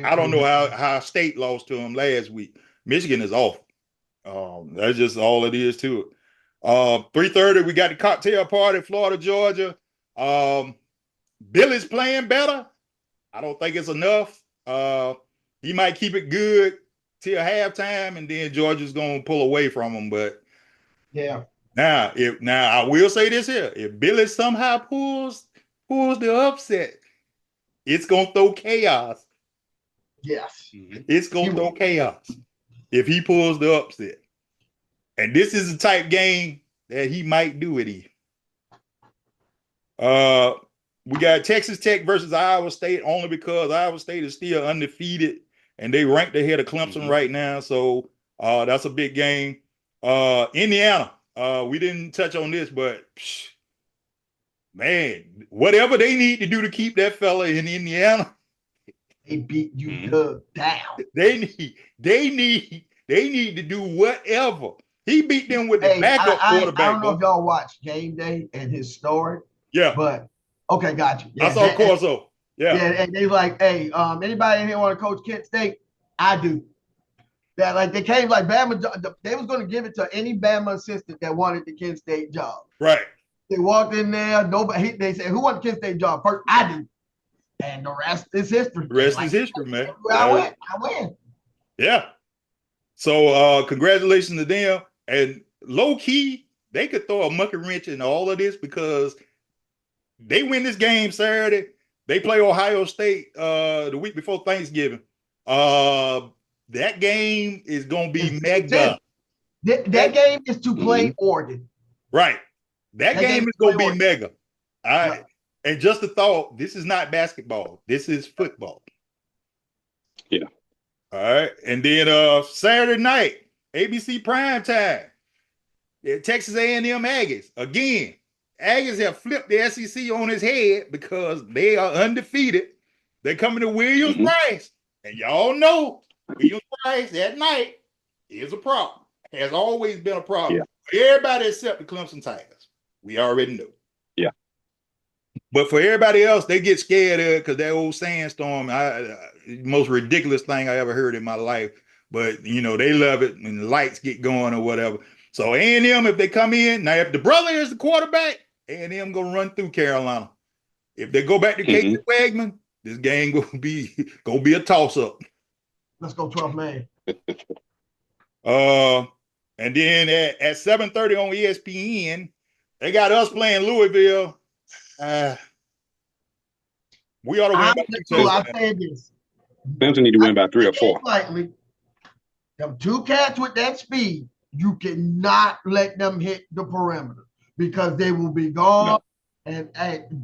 I don't know how State lost to them last week. Michigan is awful. That's just all it is to it. 3:30, we got the cocktail party, Florida, Georgia. Billy's playing better. I don't think it's enough. He might keep it good till halftime, and then Georgia's gonna pull away from him. But yeah. Now I will say this here: if Billy somehow pulls the upset, it's gonna throw chaos. Yes. It's gonna throw chaos if he pulls the upset. And this is the type game that he might do it in. We got Texas Tech versus Iowa State only because Iowa State is still undefeated and they ranked ahead of Clemson right now. So that's a big game. Indiana, we didn't touch on this, but man, whatever they need to do to keep that fella in Indiana, they beat you down. They need to do whatever. He beat them with the backup quarterback. I don't know if y'all watched Game Day and his story. Yeah. But okay, got you. Yeah, I saw Corso. Yeah. Yeah, and they like, hey, anybody in here want to coach Kent State? I do. That like they came like Bama. They was going to give it to any Bama assistant that wanted the Kent State job. Right. They walked in there. Nobody. They said, "Who wants the Kent State job first?" I do. And the rest is history. The rest is history, man. I win. Yeah. So congratulations to them. And low key, they could throw a monkey wrench in all of this because they win this game Saturday. They play Ohio State the week before Thanksgiving. That game is going to be mega. That game is to play Oregon. Right. That game is going to be mega. All right. And just a thought, this is not basketball. This is football. Yeah. All right. And then Saturday night, ABC primetime. Texas A&M Aggies. Again, Aggies have flipped the SEC on his head because they are undefeated. They're coming to Williams-Brice. And y'all know Williams-Brice at night is a problem. Has always been a problem. Yeah. Everybody except the Clemson Tigers. We already know. Yeah. But for everybody else, they get scared of it because that old sandstorm, most ridiculous thing I ever heard in my life. But, you know, they love it when the lights get going or whatever. So A&M, if they come in, now if the brother is the quarterback, A&M going to run through Carolina. If they go back to Casey Wagman, this game going to be a toss-up. Let's go 12 man. And then at 7:30 on ESPN, they got us playing Louisville. We ought to win by 2 I said this. Clemson need to win by 3 or 4. Slightly. Them two cats with that speed, you cannot let them hit the perimeter because they will be gone. No. And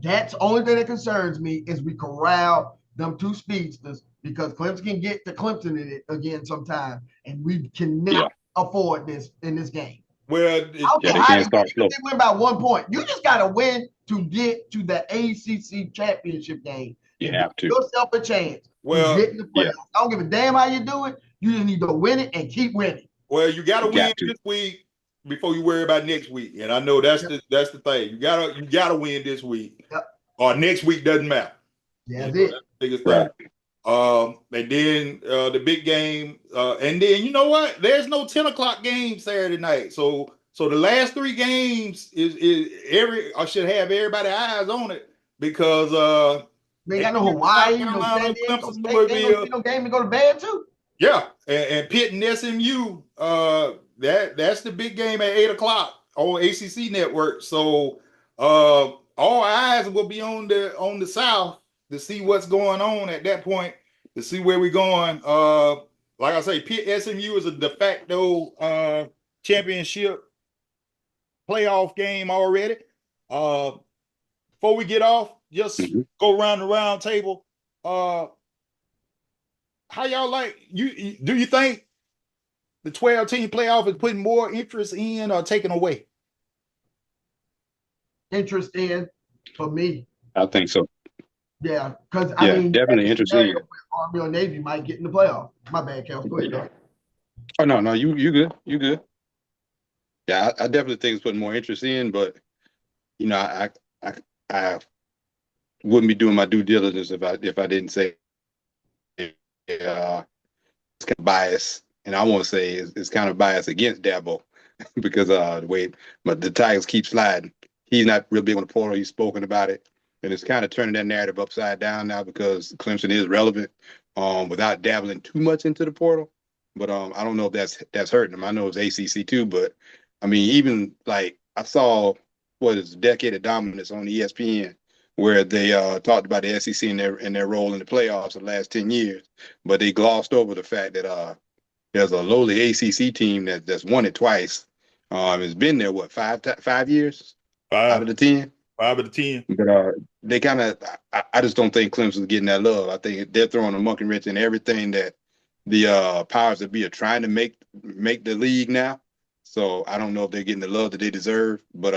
that's the only thing that concerns me is we corral them two speedsters because Clemson can get to Clemson in it again sometime, and we cannot afford this in this game. Well, they win by 1 point. You just got to win to get to the ACC championship game. You have to. Give yourself a chance. Well, get in the playoffs. I don't give a damn how you do it. You just need to win it and keep winning. Well, you got to win this week before you worry about next week. And I know that's the thing. You gotta win this week, or next week doesn't matter. Yeah, that's the biggest thing. And then the big game, and then you know what? There's no 10 o'clock game Saturday night. So the last 3 games I should have everybody eyes on it because they got no Hawaii, no San Diego State, no game to go to bed to. Yeah, and Pitt and SMU, that's the big game at 8 o'clock on ACC Network. So all eyes will be on the South to see what's going on at that point, to see where we're going. Like I say, Pitt SMU is a de facto championship playoff game already. Before we get off, just Mhm. go around the round table. How y'all like you? Do you think the 12-team playoff is putting more interest in or taking away? Interest in for me. I think so. Yeah, because I Yeah, mean, definitely that interesting. scenario where Army or Navy might get in the playoff. My bad, Cal. Go ahead, though. Oh no, you good. You good. Yeah, I definitely think it's putting more interest in, but I wouldn't be doing my due diligence if I didn't say it's kind of bias, and I want to say it's kind of biased against Dabo because the way but the Tigers keep sliding. He's not real big on the portal. He's spoken about it, and it's kind of turning that narrative upside down now because Clemson is relevant without dabbling too much into the portal. But I don't know if that's hurting him. I know it's ACC too, but I mean, even like I saw what is Decade of Dominance on ESPN, where they talked about the SEC and their role in the playoffs the last 10 years, but they glossed over the fact that there's a lowly ACC team that's won it twice. It's been there what 5 years out of Five, the 10. 5 of the 10. But they kind of, I just don't think Clemson's getting that love. I think they're throwing a monkey wrench in everything that the powers that be are trying to make the league now. So I don't know if they're getting the love that they deserve. But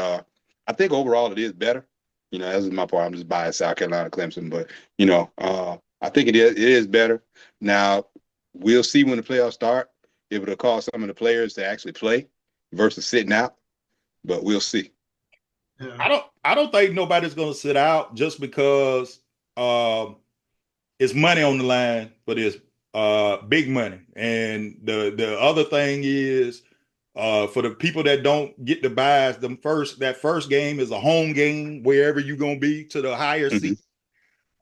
I think overall it is better. As is my part. I'm just biased South Carolina Clemson, but I think it is better. Now we'll see when the playoffs start if it'll cause some of the players to actually play versus sitting out. But we'll see. Yeah. I don't think nobody's gonna sit out just because it's money on the line for this big money. And the other thing is for the people that don't get the buys, that first game is a home game wherever you're gonna be to the higher Mm-hmm. seat.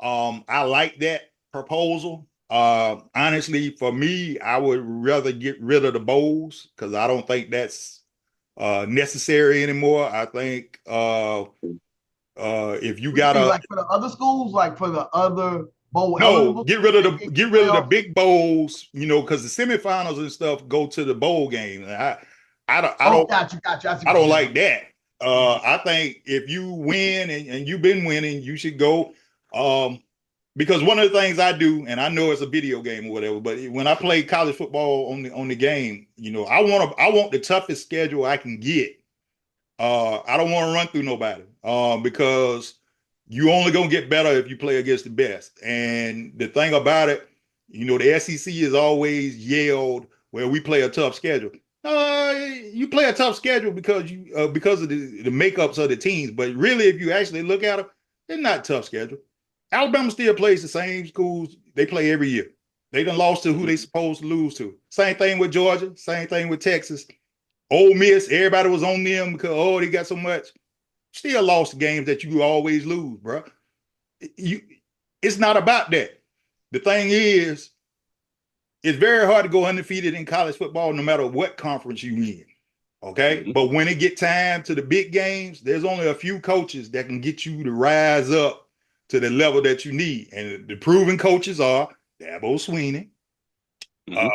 I like that proposal. Honestly, for me, I would rather get rid of the bowls because I don't think that's necessary anymore. I think if you What you got mean, a like for the other schools, like for the other bowl no, eligible, get rid of they the get get rid of the playoffs? big bowls, because the semifinals and stuff go to the bowl game. Oh, got you. I see I what don't you're like saying. that. I think if you win and you've been winning, you should go. Because one of the things I do, and I know it's a video game or whatever, but when I play college football on the game, I want the toughest schedule I can get. I don't want to run through nobody because you only gonna get better if you play against the best. And the thing about it, the SEC has always yelled, "Well, we play a tough schedule." You play a tough schedule because of the makeups of the teams. But really, if you actually look at them, they're not tough schedule. Alabama still plays the same schools they play every year. They done lost to who they supposed to lose to. Same thing with Georgia. Same thing with Texas. Ole Miss, everybody was on them because they got so much. Still lost games that you always lose, bro. You, it's not about that. The thing is, it's very hard to go undefeated in college football, no matter what conference you in. Okay, Mm-hmm. but when it get time to the big games, there's only a few coaches that can get you to rise up to the level that you need, and the proven coaches are Dabo Swinney, uh,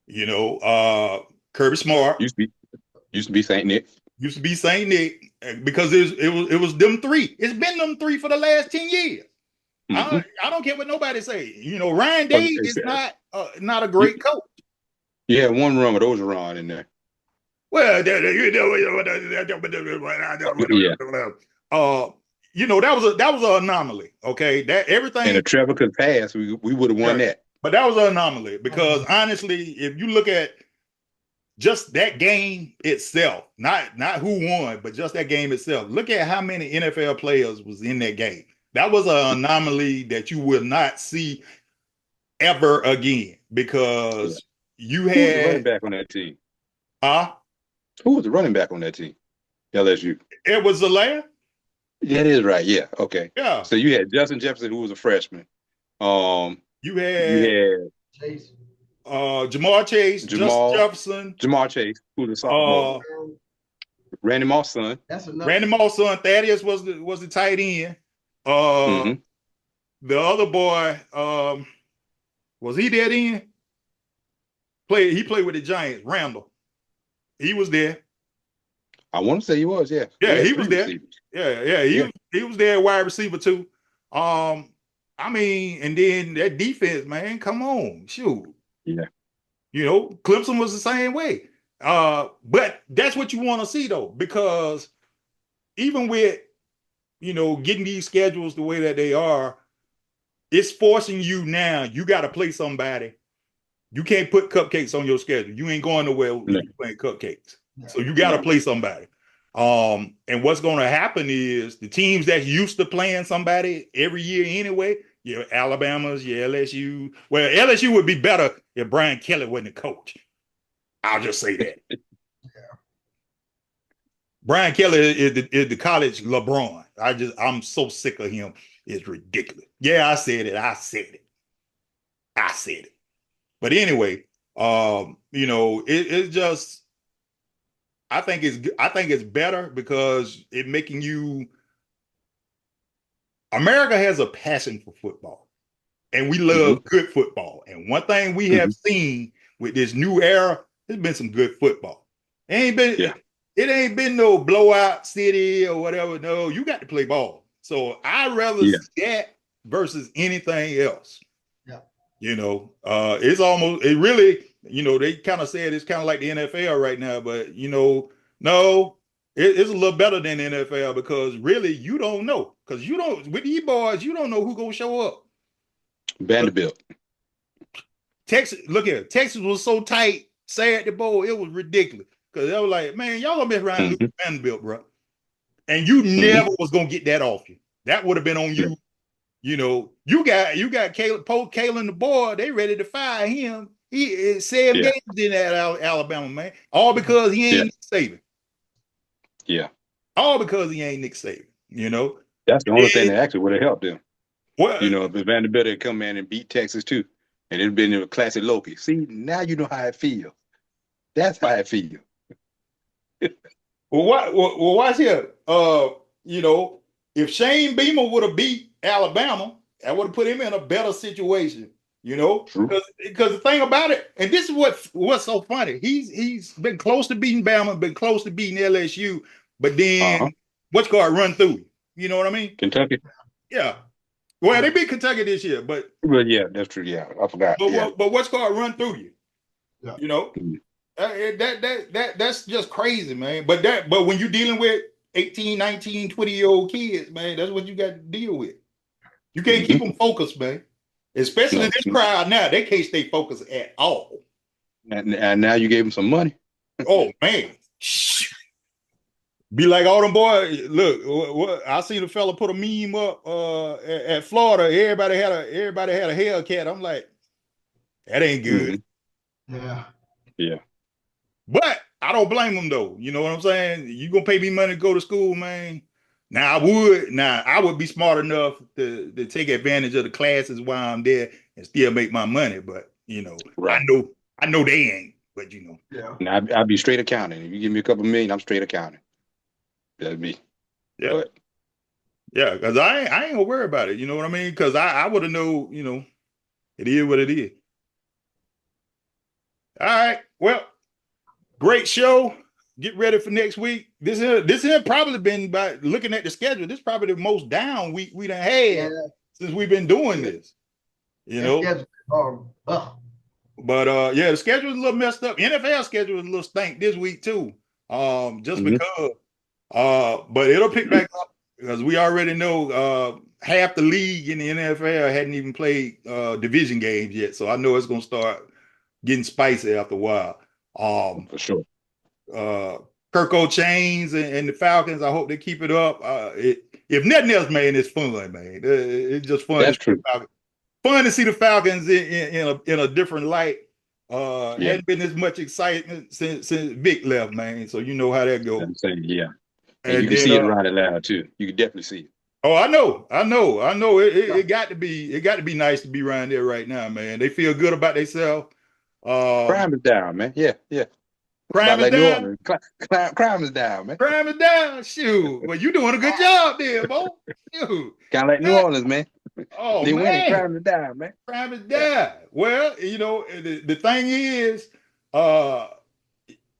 Mm-hmm. Kirby Smart. Used to be Saint Nick. Used to be Saint Nick because it was them three. It's been them three for the last 10 years. Mm-hmm. I don't care what nobody say. Ryan But Day is not a great you, coach. you had one run with Ogeron in there. Well, Yeah. that was an anomaly. Okay, that And everything. if Trevor could pass, we would have won Right. that. But that was an anomaly because honestly, if you look at just that game itself, not who won, but just that game itself. Look at how many NFL players was in that game. That was an anomaly that you will not see ever again because you Who was the running had back on that team? uh Who was the running back on that team? LSU. it was Zalea. That is right. Yeah. Okay. Yeah. So you had Justin Jefferson, who was a freshman. You You had had Chase. Jamar Chase, Justin Jamal Jefferson, Jamar Chase, who was a sophomore. uh Randy Moss' son. That's enough. Randy Moss' son, Thaddeus was the tight end. Mm-hmm. The other boy, was he that in? He played with the Giants, Randall. He was there. I want to say he was, yeah. Yeah, he was three there. receivers. He was there at wide receiver too. I mean, and then that defense, man, come on, shoot. Yeah. You know, Clemson was the same way. But that's what you want to see though, because even with, you know, getting these schedules the way that they are, it's forcing you now. You got to play somebody. You can't put cupcakes on your schedule. You ain't going nowhere if you're playing cupcakes. Yeah. So you got to play somebody. And what's going to happen is the teams that's used to playing somebody every year anyway, your Alabamas, your LSU. Well, LSU would be better if Brian Kelly wasn't the coach. I'll just say that. Yeah. Brian Kelly is the college LeBron. I'm so sick of him. It's ridiculous. Yeah, I said it. But anyway, you know, it's just, I think it's better because it making you. America has a passion for football, and we love good football. And one thing we have seen with this new era, there's been some good football. It ain't been no blowout city or whatever. No, you got to play ball. So I'd rather see that versus anything else. Yeah. You know, it really, you know, they kind of said it's kind of like the NFL right now, but you know, no, it's a little better than the NFL because really you don't know. Because you don't, with these boys, you don't know who's gonna show up. Vanderbilt. Texas, look here, Texas was so tight, sad the bowl, it was ridiculous. Because they were like, man, y'all gonna mess around and lose Vanderbilt, bro. And you never was gonna get that off you. That would have been on you. You know, you got Kalen the boy, they ready to fire him. He is 7 games in that Alabama, man. All because he ain't Nick Saban. Yeah. All because he ain't Nick Saban, you know. That's the only thing that actually would have helped them. Well, you know, if Vanderbilt had come in and beat Texas too, and it'd been a classic Loki. See, now you know how I feel. That's how I feel. Well, watch here. You know, if Shane Beamer would have beat Alabama, I would have put him in a better situation. You know, because the thing about it, and this is what's so funny. He's been close to beating Bama, been close to beating LSU, but then what's going to run through you? You know what I mean? Kentucky. Yeah. Well, they beat Kentucky this year, but yeah, that's true. Yeah, I forgot. But what's going to run through you? Yeah. You know, that's just crazy, man. But when you're dealing with 18, 19, 20-year-old kids, man, that's what you got to deal with. You can't keep them focused, man. Especially this crowd now, they can't stay focused at all. And now you gave them some money. Oh man, be like all them boys. Look, I seen a fella put a meme up at Florida. Everybody had a Hellcat. I'm like, that ain't good. Yeah. But I don't blame them though. You know what I'm saying? You gonna pay me money to go to school, man. Now I would be smart enough to take advantage of the classes while I'm there and still make my money. But you know, I know they ain't. But you know, Now I'd be straight accounting. If you give me a couple million, I'm straight accounting. That'd be. Yeah. But, yeah, because I ain't gonna worry about it. You know what I mean? Because I would have known. You know, it is what it is. All right. Well, great show. Get ready for next week. This has probably been, by looking at the schedule, this is probably the most down week we done had since we've been doing this. You know? But the schedule is a little messed up. NFL schedule is a little stank this week too. Just because. But it'll pick back up because we already know half the league in the NFL hadn't even played division games yet. So I know it's gonna start getting spicy after a while. For sure. Kirko Chains and the Falcons, I hope they keep it up. If nothing else, man, it's fun, man. It's just fun. That's true. Fun to see the Falcons in a different light. Hadn't been as much excitement since Vic left, man. So you know how that goes. I'm saying, yeah. And you can see it around Atlanta too. You can definitely see it. Oh, I know. It got to be nice to be around there right now, man. They feel good about themselves. Crime is down, man. Yeah. Crime is down. Crime is down, man. Crime is down. Shoot. Well, you doing a good job there, boy. Shoot. Kind of like New Orleans, man. Oh, they man. winning. Crime is down, man. Crime is down. Well, you know, the thing is,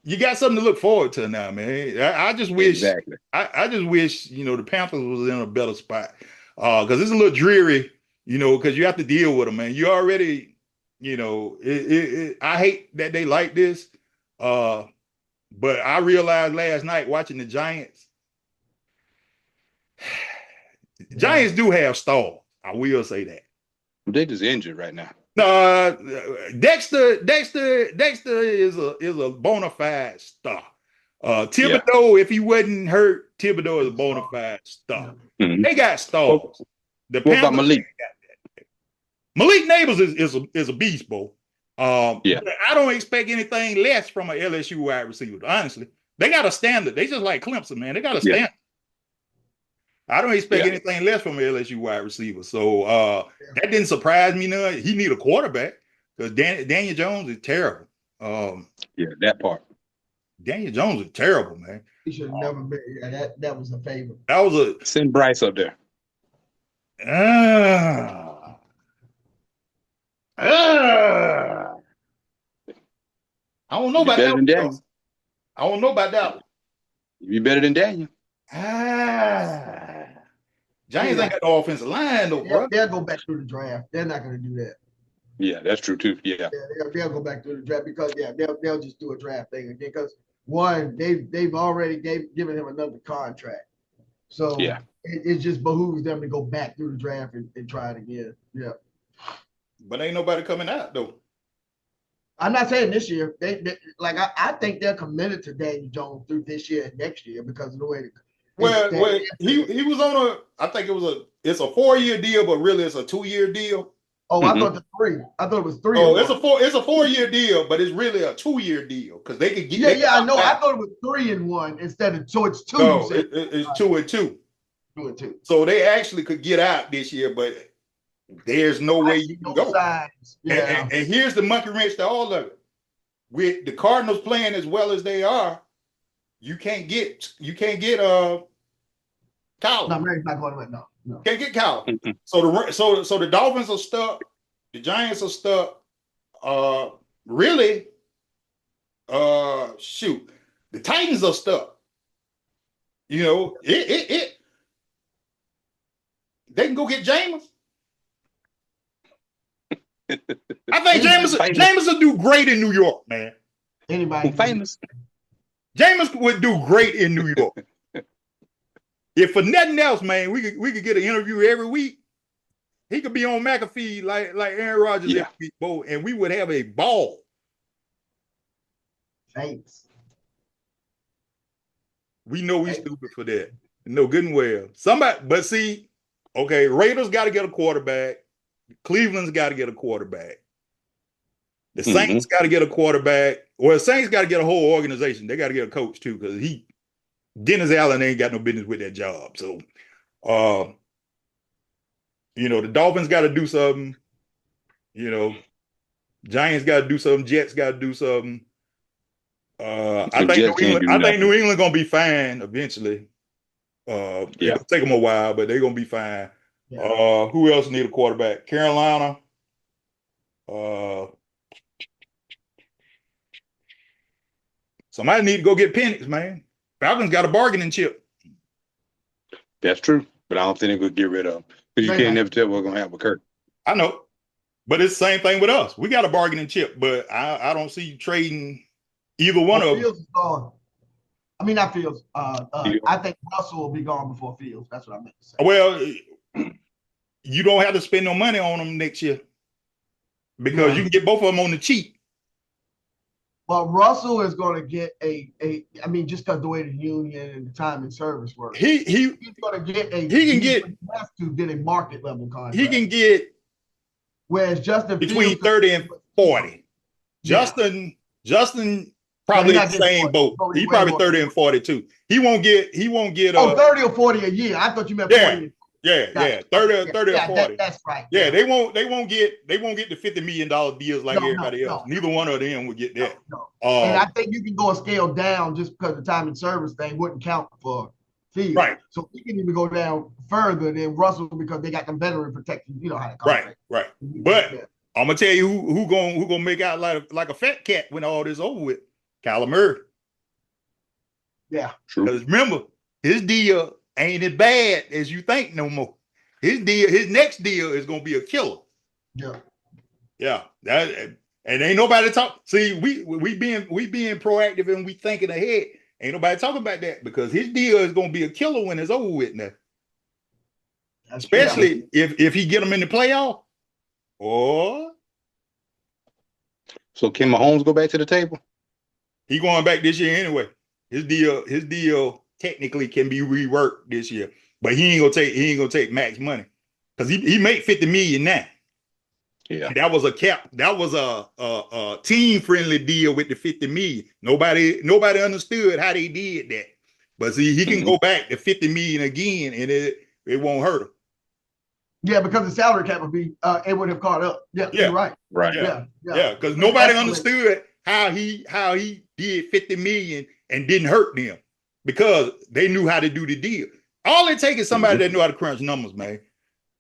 you got something to look forward to now, man. I just wish, Exactly. I just wish, the Panthers was in a better spot. Because it's a little dreary, because you have to deal with them, man. You already, I hate that they like this. But I realized last night watching the Giants, Giants do have stars. I will say that. They just injured right now. Dexter is a bona fide star. Thibodeau, if he wasn't hurt, Thibodeau is a bona fide star. Mm-hmm. They got stars. What about Malik? Malik Neighbors is a beast, Bo. Yeah. I don't expect anything less from an LSU wide receiver. Honestly, they got a standard. They just like Clemson, man. They got a standard. I don't expect anything less from an LSU wide receiver. So that didn't surprise me none. He need a quarterback because Daniel Jones is terrible. That part. Daniel Jones is terrible, man. He should have never been. Yeah, that was a favor. That was a send Bryce up there. I don't know about that one. I don't know about that one. You better than Daniel. Giants ain't got no offensive line, though, bro. They'll go back through the draft. They're not going to do that. Yeah, that's true, too. Yeah. They'll go back through the draft because, they'll just do a draft thing again because, one, they've already given him another contract. So, it just behooves them to go back through the draft and try it again. Yeah. But ain't nobody coming out, though. I'm not saying this year. I think they're committed to Daniel Jones through this year and next year because of the way he was on I think it's a 4-year deal, but really it's a 2-year deal. Oh, I thought I thought it was 3. Oh, it's a 4-year deal, but it's really a 2-year deal because they could get. I know. I thought it was 3 and 1 instead of so it's 2. No, it's 2 and 2. 2 and 2. So they actually could get out this year, but there's no way you can go. Yeah. And here's the monkey wrench to all of it. With the Cardinals playing as well as they are, you can't get Kyler. No, Mary's not going to win. No. Can't get Kyler. So the Dolphins are stuck. The Giants are stuck. Really, shoot, the Titans are stuck. They can go get Jameis. I think Jameis will do great in New York, man. Anybody famous? Jameis would do great in New York. If for nothing else, man, we could get an interview every week. He could be on McAfee like Aaron Rodgers every week, Bo, and we would have a ball. Thanks. We know we stupid for that. No, good and well. But see, okay, Raiders got to get a quarterback. Cleveland's got to get a quarterback. The Saints got to get a quarterback. Well, the Saints got to get a whole organization. They got to get a coach too, because Dennis Allen ain't got no business with that job. So, the Dolphins got to do something. Giants got to do something. Jets got to do something. I think New England gonna be fine eventually. It'll take them a while, but they're gonna be fine. Yeah. Who else need a quarterback? Carolina. Somebody need to go get Penix, man. Falcons got a bargaining chip. That's true, but I don't think they're gonna get rid of them because you can't never tell what's gonna happen with Kirk. I know, but it's the same thing with us. We got a bargaining chip, but I don't see you trading either one of them. Fields is gone. I mean, not Fields. I think Russell will be gone before Fields. That's what I meant to say. Well, you don't have to spend no money on them next year because you can get both of them on the cheap. But Russell is going to get I mean, just because the way the union and the time and service works. He's going to get a market level contract. He can get whereas Justin between Fields 30 and 40. Yeah. Justin probably the same boat. He probably 30 and 42. He won't get 30 or 40 a year. I thought you meant 40. Yeah. 30 or 40. That's right. Yeah, they won't get the $50 million deals like everybody else. Neither one of them would get that. No. And I think you can go a scale down just because the time and service thing wouldn't count for Fields. Right. So we can even go down further than Russell because they got them veteran protection. You know how to call it. Right. But I'm gonna tell you who gonna make out like a fat cat when all this over with. Kyler Murray. Yeah. True. Because remember, his deal ain't as bad as you think no more. His next deal is gonna be a killer. Yeah. Yeah. And ain't nobody talk. See, we being proactive and we thinking ahead. Ain't nobody talking about that because his deal is gonna be a killer when it's over with now. Especially if he get them in the playoff. Or So can Mahomes go back to the table? he going back this year anyway. His deal technically can be reworked this year, but he ain't gonna take max money because he made 50 million now. Yeah, that was a cap. That was a team friendly deal with the 50 million. Nobody understood how they did that. But see, he can go back to 50 million again, and it won't hurt him. Yeah, because the salary cap would be it would have caught up. Yeah, you're right. right. Yeah, because nobody understood how he did 50 million and didn't hurt them because they knew how to do the deal. All it takes is somebody that knew how to crunch numbers, man.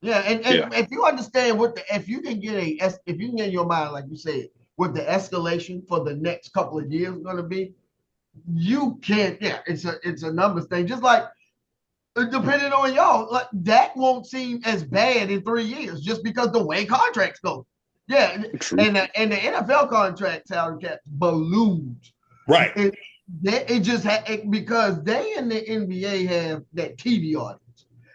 Yeah, and if you understand if you can get in your mind, like you said, what the escalation for the next couple of years is going to be, you can't. Yeah, it's a numbers thing. Just like depending on y'all, like that won't seem as bad in 3 years just because the way contracts go. Yeah, True. and the NFL contract salary cap balloons. Right. It just because they in the NBA have that TV audience.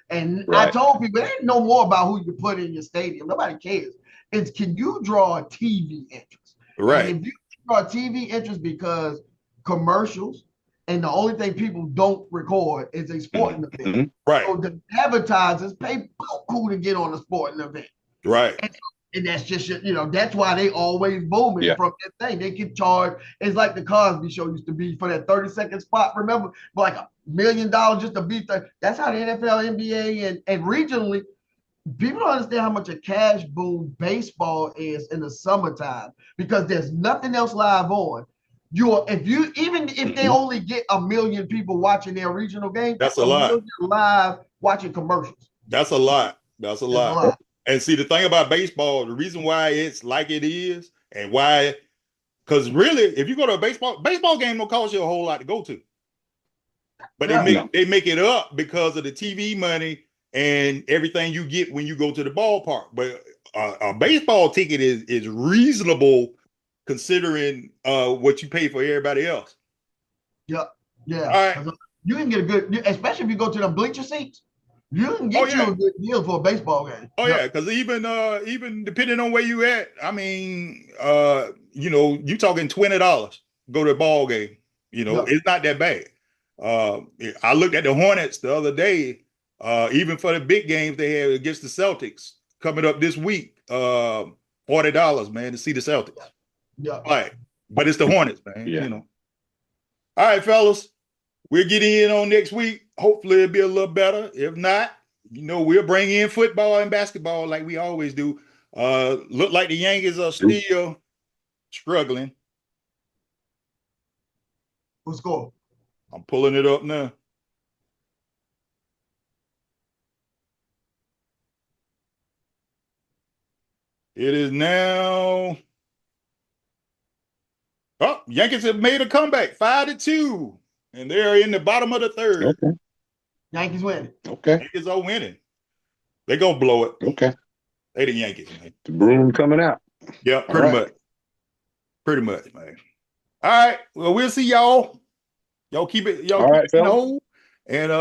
And right. I told people, they didn't know more about who you put in your stadium. Nobody cares. It's can you draw a TV interest? Right. And if you draw a TV interest because commercials and the only thing people don't record is a sporting event. Right. So the advertisers pay buku to get on a sporting event. Right. And that's just, that's why they always booming from that thing. They can charge. It's like the Cosby Show used to be for that 30-second spot. Remember, like $1 million just to be there. That's how the NFL, NBA, and regionally, people don't understand how much a cash boom baseball is in the summertime because there's nothing else live on. If they only get 1 million people watching their regional game, that's a lot. 1 million live watching commercials. That's a lot. That's a lot. And see, the thing about baseball, the reason why it's like it is, and why, because really, if you go to a baseball game, don't cost you a whole lot to go to. But they make it up because of the TV money and everything you get when you go to the ballpark. But a baseball ticket is reasonable considering what you pay for everybody else. Yeah. All right. You can get a good, especially if you go to the bleacher seats. You can get you a good deal for a baseball game. Oh yeah, because even depending on where you at, I mean, you talking $20 go to a ball game. It's not that bad. I looked at the Hornets the other day. Even for the big games they have against the Celtics coming up this week, $40, man, to see the Celtics. Yeah. Right, but it's the Hornets, man. Yeah. All right, fellas. We'll get in on next week. Hopefully it'll be a little better. If not, we'll bring in football and basketball like we always do. Look like the Yankees are still struggling. What's score? I'm pulling it up now. It is now. Oh, Yankees have made a comeback, 5-2. And they're in the bottom of the third. Okay. Yankees winning. Okay. Yankees are winning. They gonna blow it. Okay. They the Yankees, man. The broom coming out. Yeah, pretty much. Pretty much, man. All right. Well, we'll see y'all. Y'all keep it. Y'all keep it in the hole. And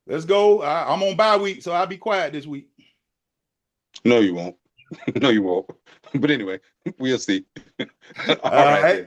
let's go. I'm on bye week, so I'll be quiet this week. No, you won't. No, you won't. But anyway, we'll see. All right.